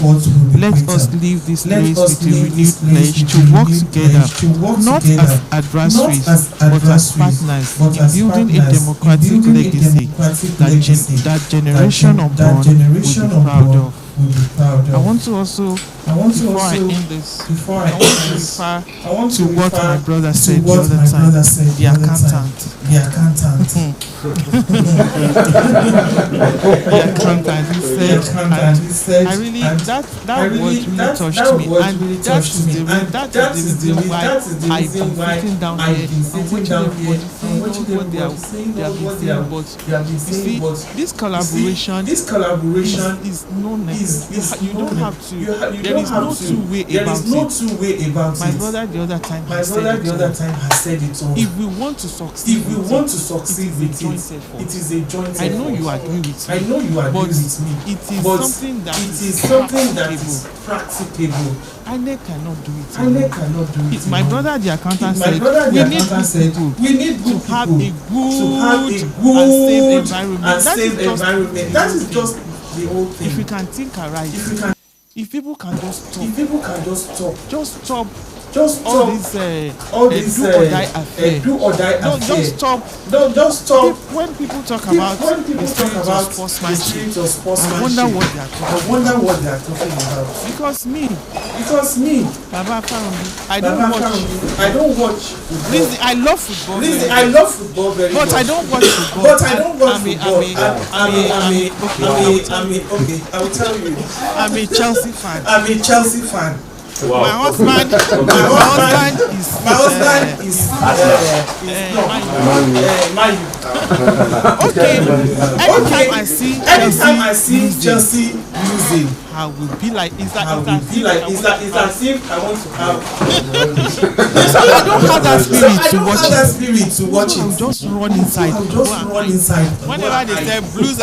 Let us leave this race with a renewed pledge to work together, not as adversaries, but as partners in building a democratic legacy that generation unborn will be proud of. I want to also, before I end this, I want to refer to what my brother said the other time, the accountant. The accountant, he said, I really, that word really touched me, and that is the reason why I've been sitting down here and watching everybody saying what they have been saying, but you see, this collaboration is no necessary. You don't have to. There is no two way about it. My brother the other time has said it all. If we want to succeed, it is a joint effort. I know you agree with me. But it is something that is practicable. INEC cannot do it. My brother the accountant said we need good people to have a good and safe environment. That is just the whole thing. If we can think aright, if people can just stop all this do or die affair. Just stop. When people talk about the spirit of sportsmanship, I wonder what they are talking about. Because me, Baba Farumbi, I don't watch football. I love football. Very much. But I don't watch football. I will tell you. I'm a Chelsea fan. Wow. My husband is Man U. Okay. Anytime I see Chelsea losing, I will be like, is that as if I want to have. So I don't have that spirit to watch it. I'll just run inside. Whenever they say blues,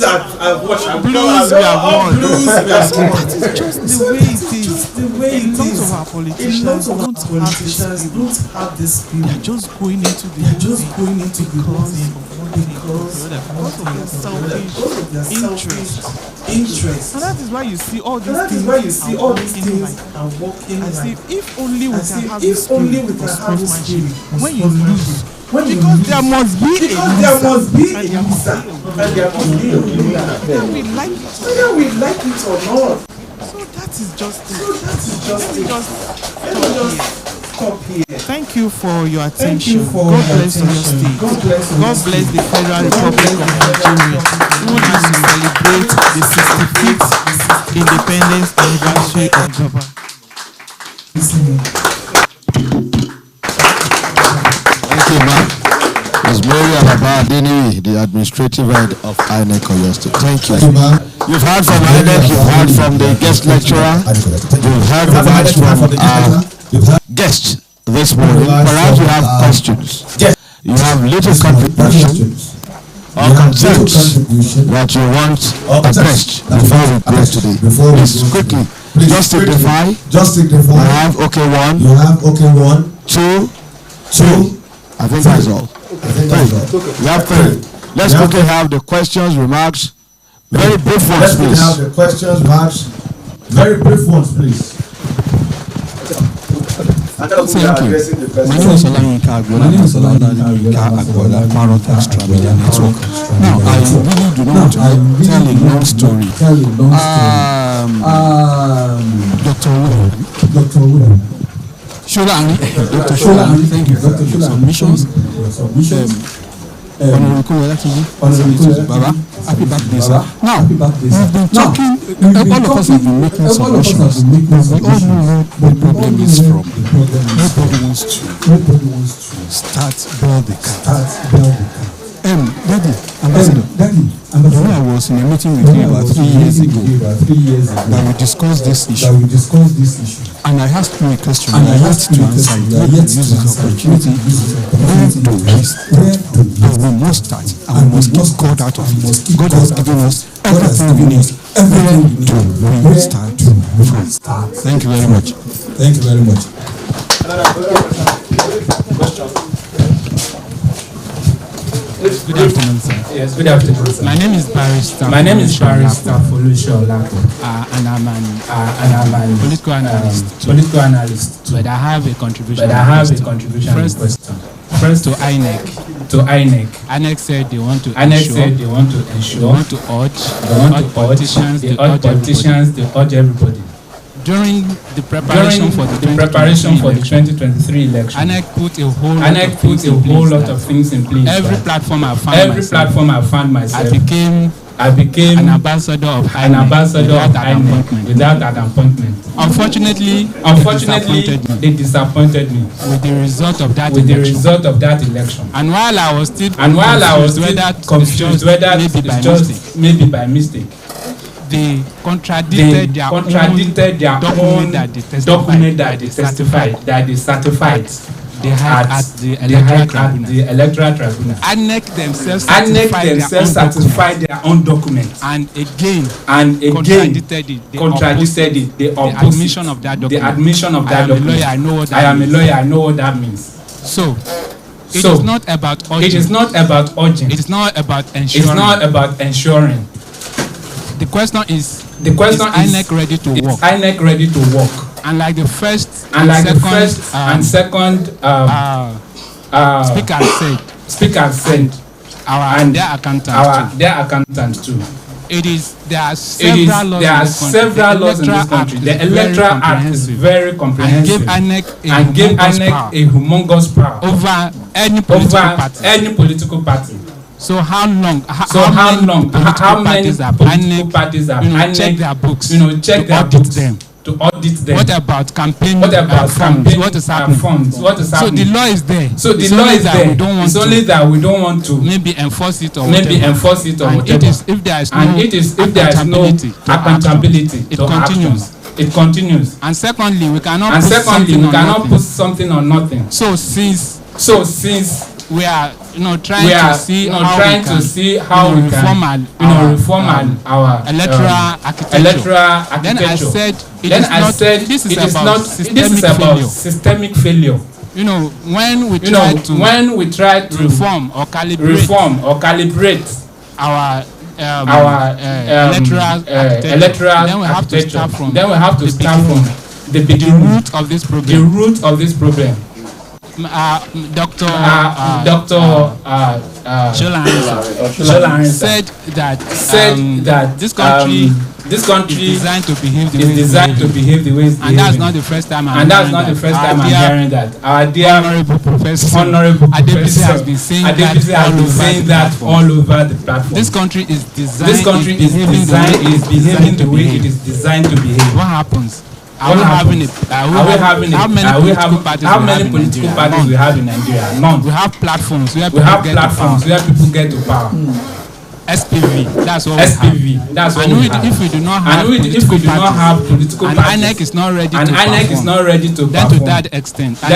I've watched. Blues, we have won. That is just the way it is. Lots of our politicians don't have this spirit. They're just going into the because of their selfish interest. And that is why you see all these things are working as if only we can have this spirit of sportsmanship. When you lose, because there must be a loser, whether we like it or not. So that is just it. Let me just stop here. Thank you for your attention. God bless your state. God bless the Federal Republic of Nigeria, who has to celebrate the 65th independence anniversary of Java. Alaba Adeniyi, the administrative head of INEC Oyo State. Thank you. You've heard from INEC, you've heard from the guest lecturer, you've heard from our guest this morning. Perhaps you have questions. You have little contributions or concerns that you want addressed before we go today. Please quickly, just signify. You have okay one. You have okay one. Two. I think that's all. You have three. Let's quickly have the questions, remarks. Very brief ones, please. Let's have the questions, remarks. Very brief ones, please. Thank you. My name is Olayinka Agbola, Parrot Extra Media Network. Now, I really do not want to tell a long story. Dr. William. Dr. Shola, thank you for your submissions. Baba, happy birthday, sir. Now, we've been talking, all of us have been making submissions. We all know where the problem is from. Nobody wants to start build the car. Daddy, Ambassador, I was in a meeting with you about 3 years ago that we discussed this issue. And I asked you a question and I had to answer it. Let me use this opportunity. Where we must start and we must get God out of it. God has given us everything we need. Where do we start from? Thank you very much. Thank you very much. Good afternoon, sir. Yes, good afternoon, sir. My name is Barrister. Folusho Olapo. And I'm an political analyst. But I have a contribution. First to INEC. INEC said they want to urge politicians, they urge everybody. During the preparation for the 2023 election, INEC put a whole lot of things in place. Every platform I found myself, I became an ambassador of INEC without an appointment. Unfortunately, they disappointed me with the result of that election. And while I was still confused whether it's just maybe by mistake, they contradicted their own document that they certified they had at the electoral tribunal. INEC themselves certified their own documents and again contradicted it. They opposed the admission of that document. I am a lawyer. I know what that means. So it is not about urging. It is not about ensuring. The question is INEC ready to work? Is INEC ready to work? And like the first and second speaker said, their accountants too. There are several laws in this country. The Electoral Act is very comprehensive and give INEC a humongous power over any political party. So how many political parties have check their books, to audit them? What about campaign funds? What is happening? So the law is there. It's only that we don't want to maybe enforce it or whatever. If there is no accountability, it continues. And secondly, we cannot put something on nothing. So since we are trying to see how we can reform our electoral architecture. Then I said this is about systemic failure. When we try to reform or calibrate our electoral architecture, then we have to start from the root of this problem. Dr. Shola said that this country is designed to behave the way it's behaving. And that's not the first time I'm hearing that. Our dear Honorable Professor Adebisi has been saying that all over the platform. This country is behaving the way it is designed to behave. What happens? How many political parties we have in Nigeria? None. We have platforms where people get to power. SPV, that's what we have. That's what we have. If we do not have political parties, and INEC is not ready to perform. To that extent, I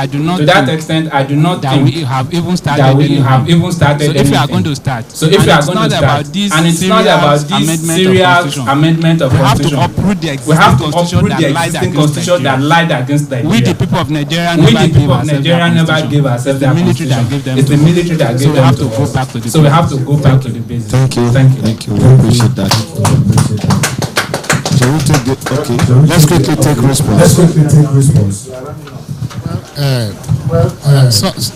do not think we have even started. So if we are going to start, and it's not about this serious amendment of constitution, we have to uproot the existing constitution that lied against Nigeria. We the people of Nigeria never gave ourselves the military that gave them. It's the military that gave them. So we have to go back to the basics. Thank you. We appreciate that. Shall we take the, okay. Let's quickly take response.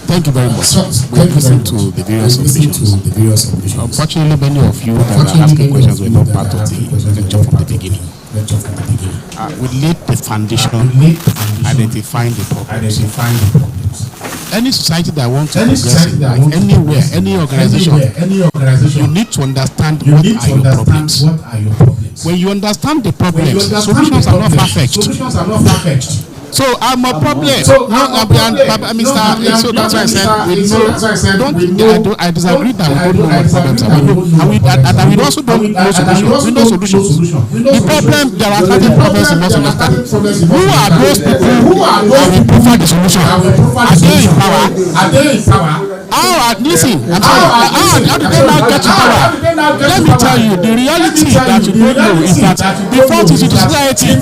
Thank you very much. We have listened to the various submissions. Unfortunately, many of you that are asking questions were not part of the lecture from the beginning. We laid the foundation, identifying the problems. Any society that wants to progress in life, anywhere, any organization, you need to understand what are your problems. When you understand the problems, solutions are not far-fetched. So I'm a problem. Mr. So that's why I said I disagree that we don't know what problems are. And we also don't know solutions. The problem, there are certain problems in most understanding. Who are those people who will prefer the solution? Are they in power? Listen, I'm sorry. How did they now get to power? Let me tell you, the reality that you don't know is that the fault is with society.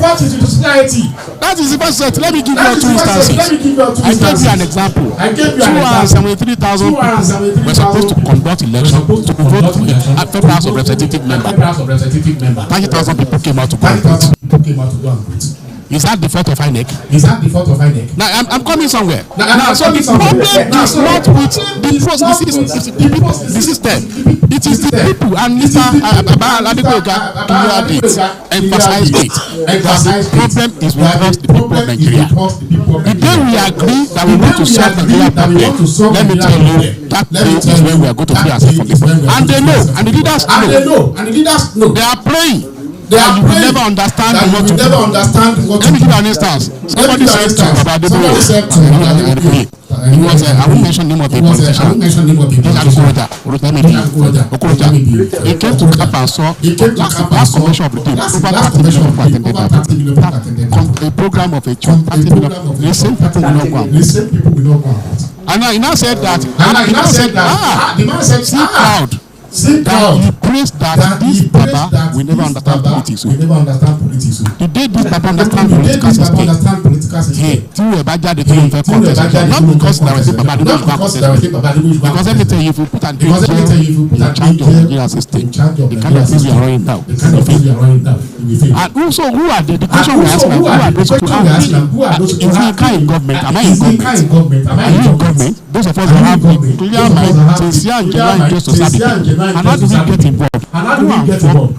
That is the first set. Let me give you two instances. I gave you an example. 273,000 people were supposed to conduct elections to vote for a Federal House of Representative member. 30,000 people came out to go and vote. Is that the fault of INEC? Now I'm coming somewhere. So the problem is not with the system. It is the people, and Mr. Adekoya emphasized it. That the problem is with us, the people of Nigeria. The day we agree that we want to solve the Nigeria problem, let me tell you, that day is when we are going to free ourselves from this. And they know, and the leaders know. They are praying. You will never understand what to do. Let me give you an instance. Somebody said to Baba Adeboye, he was, I won't mention the name of the politician. He came to Cap and saw last convention of the team. Over 30 million people attended that. A program of a church, 30 million. The same people will not go out. And he now said that, the man said, see crowd. That he praised that this Baba will never understand politics. The day this Baba understand political system, tí wọ́n bá jáde tó ń fẹ́ contest, not because there was a Baba Adeboye who contest, because let me tell you, if you put an in charge of Nigeria system, the kind of things we are running now, and also who are the question we ask now, who are those people? Is Yinka in government? Am I in government? Are you in government? Those of us who have clear mind, sincere and genuine interest to serve the people. And how do we get involved?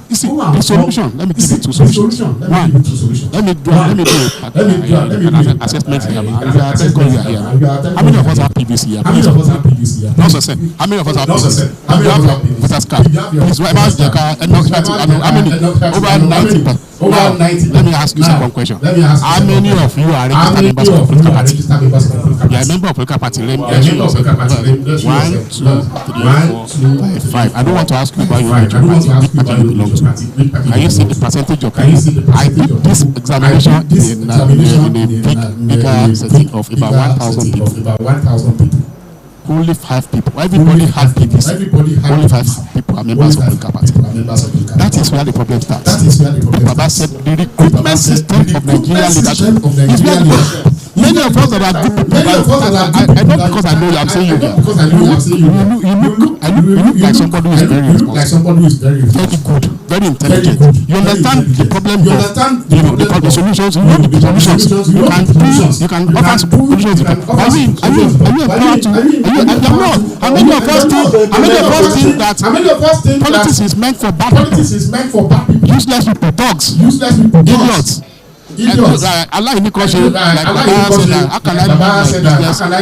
You see, the solution, let me give you two solutions. One, let me do an assessment here. How many of us have PVC here? Also said, how many of us have PVC? We have voters card. How many? Over 90%. Let me ask you some question. How many of you are registered members of a political party? You are a member of a political party. 1, 2, 3, 4, 5. I don't want to ask you about your party, which party you belong to. Can you see the percentage of people? I did this examination in a bigger setting of about 1,000 people. Only 5 people. Everybody has PVC. Only 5 people are members of the political party. That is where the problem starts. Baba said the recruitment system of Nigerian leadership is very good. Many of us that are good people, I not because I know you, I'm saying you look like somebody who is very responsible, very good, very intelligent. You understand the problem of the solutions. You know the solutions. You can offer solutions. Are you empowered to? I'm not. How many of us think that politics is meant for bad people? Useless people, dogs, idiots. Idiots. Allah in the country, like Baba said, how can I leave my business and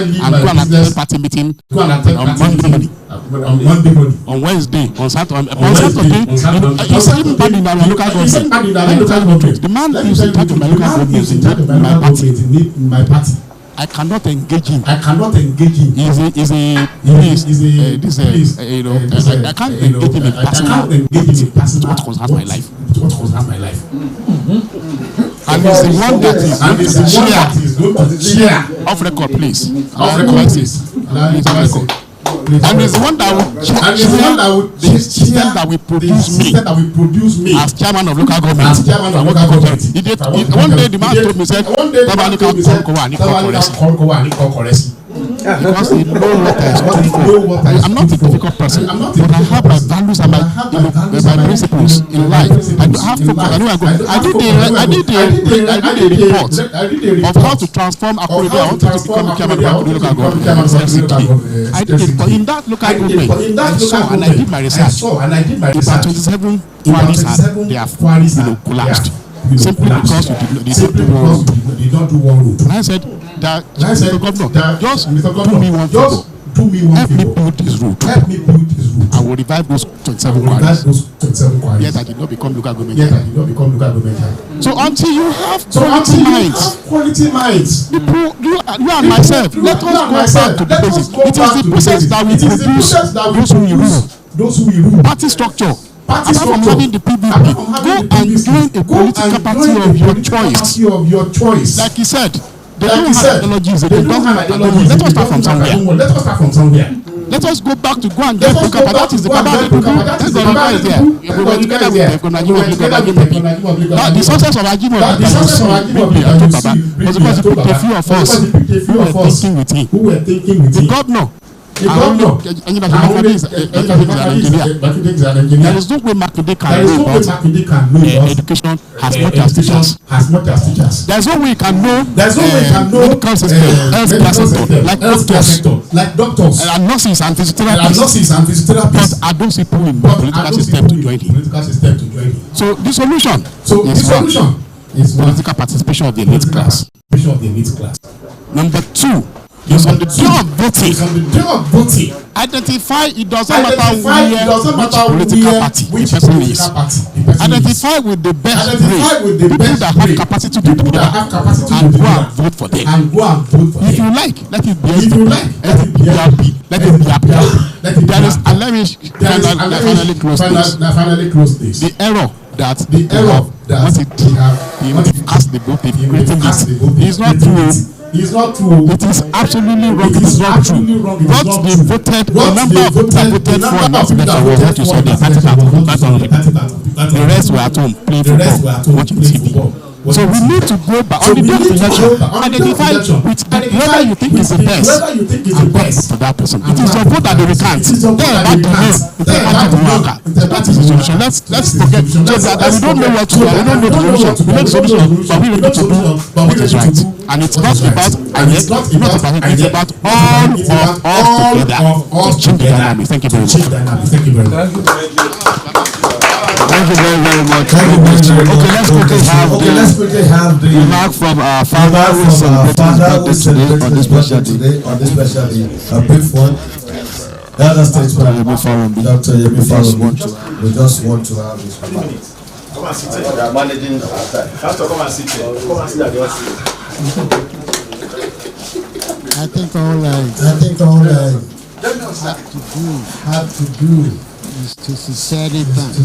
go and attend party meeting on Monday morning, on Wednesday, on Saturday, It's even bad in our local government. The man is in charge of my local government, in my party. I cannot engage him. He's a I can't engage him in personal. What concerns my life. And he's the one that is going to share. Off record, please. Off record. And he's the one that will the system that will produce me as chairman of local government. One day the man told me, said, because he knows what I stand for. I'm not a difficult person, but I have my values and my principles in life. I have focus. I know I did a report of how to transform Akure. I wanted to become a chairman of Akure local government. I did it, but in that local government, I saw and I did my research. About 27 quarries they have collapsed. Simply because you did not do one road. And I said, Mr. Governor, just do me one favor. Help me build this road. I will revive those 27 quarries. Yet I did not become local government. So until you have quality minds, people, you and myself, let us go back to the basics. It is the process that will produce those who we rule. Party structure. Apart from having the PVP, go and gain a political party of your choice. Like he said, they don't have ideologies. Let us start from somewhere. Let us go back to go and get Bukapa. That is the Baba people. That's the Baba is there. We were together with the success of Ajimo was because he picked a few of us who were thinking with him. The governor. There is no way Makinde can know about education as much as teachers. There is no way he can know medical system, healthcare sector, like doctors, and nurses and physiotherapists. But I don't see people in the political system to join him. So the solution is political participation of the elite class. Number 2. It's on the day of voting. Identify, it doesn't matter which political party the person is. Identify with the best people that have capacity to do that and go and vote for them. If you like, let it be let it be there is, and let me finally close this. The error that what it asked the vote, is not true. It's not true. It is absolutely wrong. It is not true. What they voted, the number of votes that voted for an election was what you saw there, 30,000. The rest were at home playing football, watching TV. So we need to go back on the day of election, identify with whoever you think is the best, and vote for that person. It is your vote that they recant. They are about to know. That is the solution. Let's forget that we don't know what to do. We don't know the solution. We know the solution, but we need to do what is right. And it's not about it's not about all together to change the dynamic. Thank you very much. Thank you very much. Okay, let's quickly have the remark from our father who is celebrating his birthday today on this special day. A brief one. Elder Statesman Dr. Yemi Farounbi. We just want to have this remark. Come and sit here. They are managing our time. Pastor, come and sit here. Come and sit at your seat. I think all I have to do is to sincerely thank the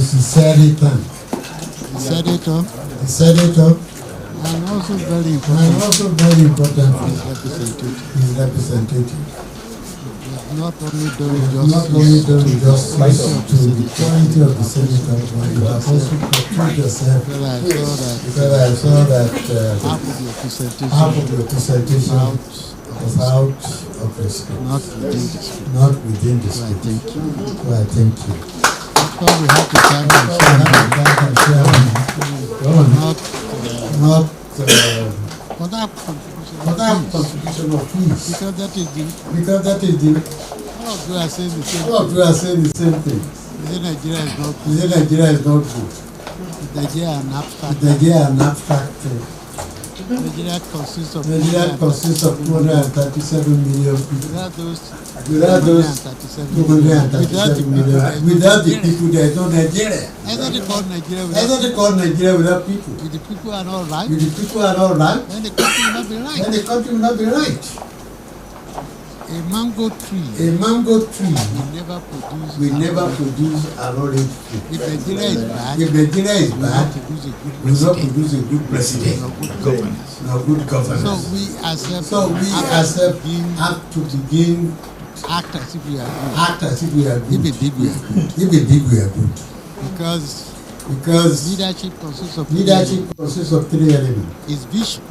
senator, and also very important his representative. Not only doing justice to the quality of the senator, but you have also portrayed yourself. Because I saw that half of your presentation was out of the script. Not within the script. So I thank you. Of course, we have to thank not for that contribution of peace. Because that is the all of you are saying the same thing. Nigeria is not good. Nigeria an abstract Nigeria consists of Nigeria consists of 237 million people. Without those 237 million. Without the people, there is no Nigeria. Ain't it called Nigeria Ain't it called Nigeria without people? If the people are not right, If the people are not right, then the country will not be right. then the country will not be right. A mango tree A mango tree will never produce an orange tree. If Nigeria is bad, If Nigeria is bad, we will not produce a we will not produce good a good president. No good governance. So we ourselves have to begin act as if we are good. Act as if we are good. If indeed we are good. If indeed we are good. Because leadership consists of three elements. Is vision.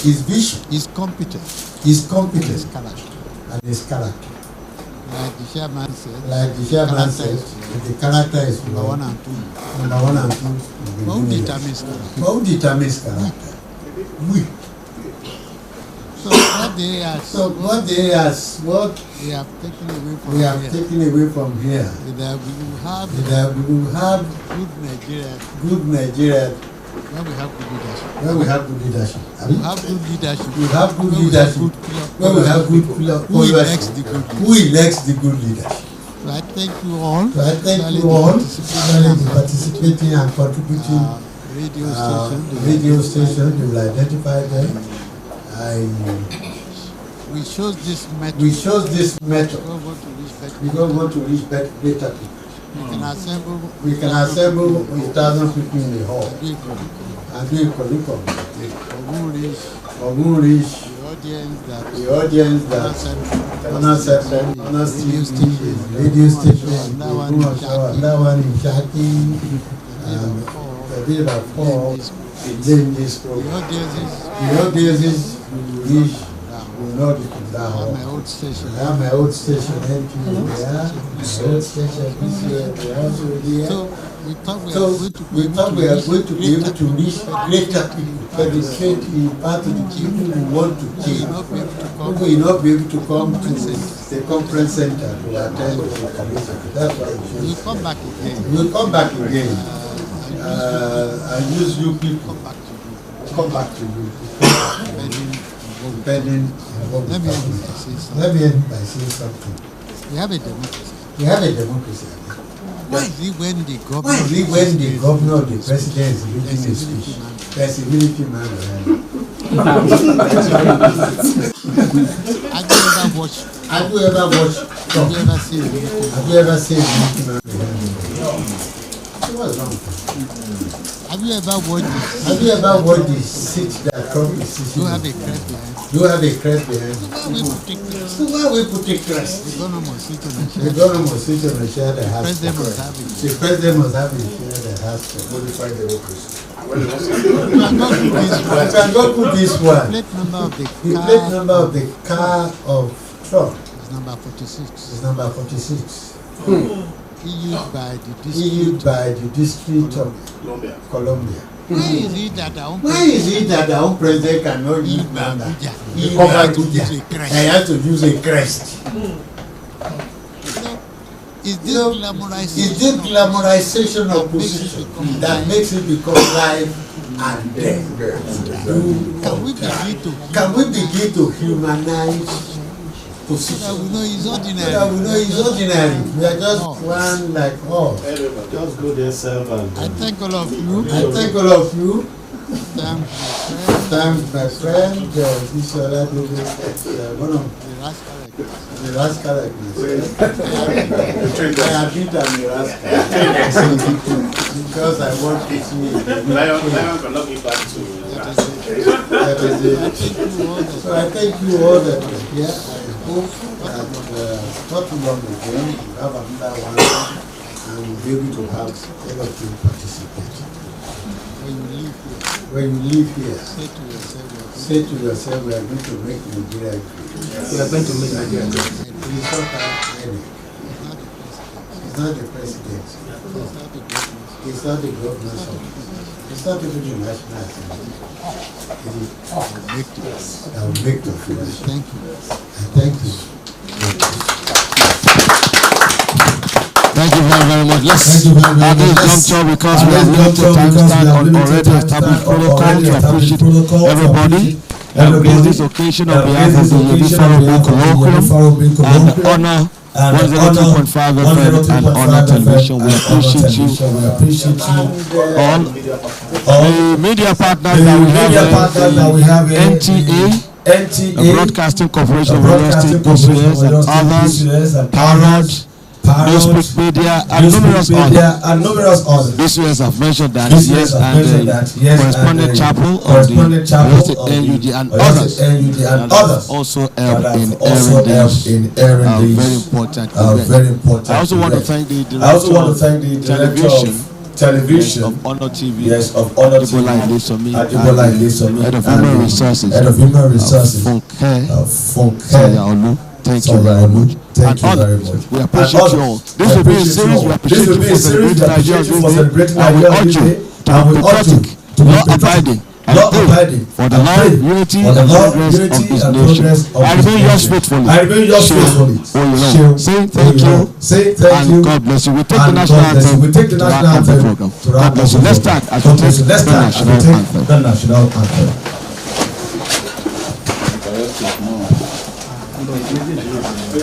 Is vision. Is competence. Is competence. Is character. And his character. Like the chairman said. The character is number 1 and 2. Number 1 and 2. But who determines character? Who determines character? We. So what they have taken away from here. That we will have good Nigeria. When we have good leadership. We have good leadership. When we have good who elects the good leadership. So I thank you all. Participating and contributing. Radio station. You will identify them. We chose this method. We don't want to reach better people. We can assemble 1,000 people in the hall and do a curriculum. Or who reach the audience that Honors FM, Honors TV, radio station, that one in Shaki, and a bit of Paul in this program. The audiences will not be from that hall. I have my old station, NPU, my old station, BCN, So we thought we are going to be able to reach greater people, penetrate in part of the people who want to change, who will not be able to come to the conference center to attend the commission. That's why we'll come back again. We'll come back again and use you people. Come back to you. Depending on what let me end by saying something. We have a democracy. Why is it when the governor or the president is reading a speech, there's a military man around? Have you ever watched? Have you ever seen a military man around? What's wrong? Have you ever watched the seat that Trump is sitting? Do you have a crest behind? Do you have a crest behind? So why we put a crest? The governor must sit on a chair that has. The president must have a chair that has to modify democracy. You can go put this one. The plate number of the car of Trump is number 46. Issued by the district of Columbia. Why is it that our own president cannot use number? He has to use a crest. Is this glamorization of position that makes it become life and death? Can we begin to humanize position? We know it's ordinary. We are just one like all. Just go there, serve and. I thank all of you. Thank my friend, this other one of the rascal like this. I have been a rascal because I want to see. Lion cannot be back to. So I thank you all that are here. I hope that not too long again we have another one and we'll be able to have all of you participate. When you leave here, say to yourself, we are going to make Nigeria great. We are going to make Nigeria great. It is not our enemy. It's not the president. It's not the governor's office. It's not even the National Assembly. It is our victor. Thank you. Thank you very much. Let's Thank you very at this much. juncture, because we have limited time stand on already established protocol to appreciate everybody. And raise this occasion on behalf of the Yobi Faro Colloquium and honor 102.5 FM and honor television. We appreciate you all. The media partners that we have, NTA, the Broadcasting Corporation of Oyo State, BCS, and others, Parrot, Newspeak Media, and numerous others. BCS have mentioned that, yes, and the correspondent chapel of the Oyo State NUD and others also help in airing these very important events. I also want to thank the director of television of Honor TV, yes, of Honor TV, Head of Human Resources, Funke. Thank you very much. Thank you very much. We appreciate you all. This will be a series. We appreciate you for celebrating Nigeria, and we urge you to be patriotic, law-abiding, and for the love, unity, and progress of this nation. I remain yours faithfully. Say thank you, and God bless you. We take the national anthem to wrap up the program. God bless you. Let's start as we take the national anthem.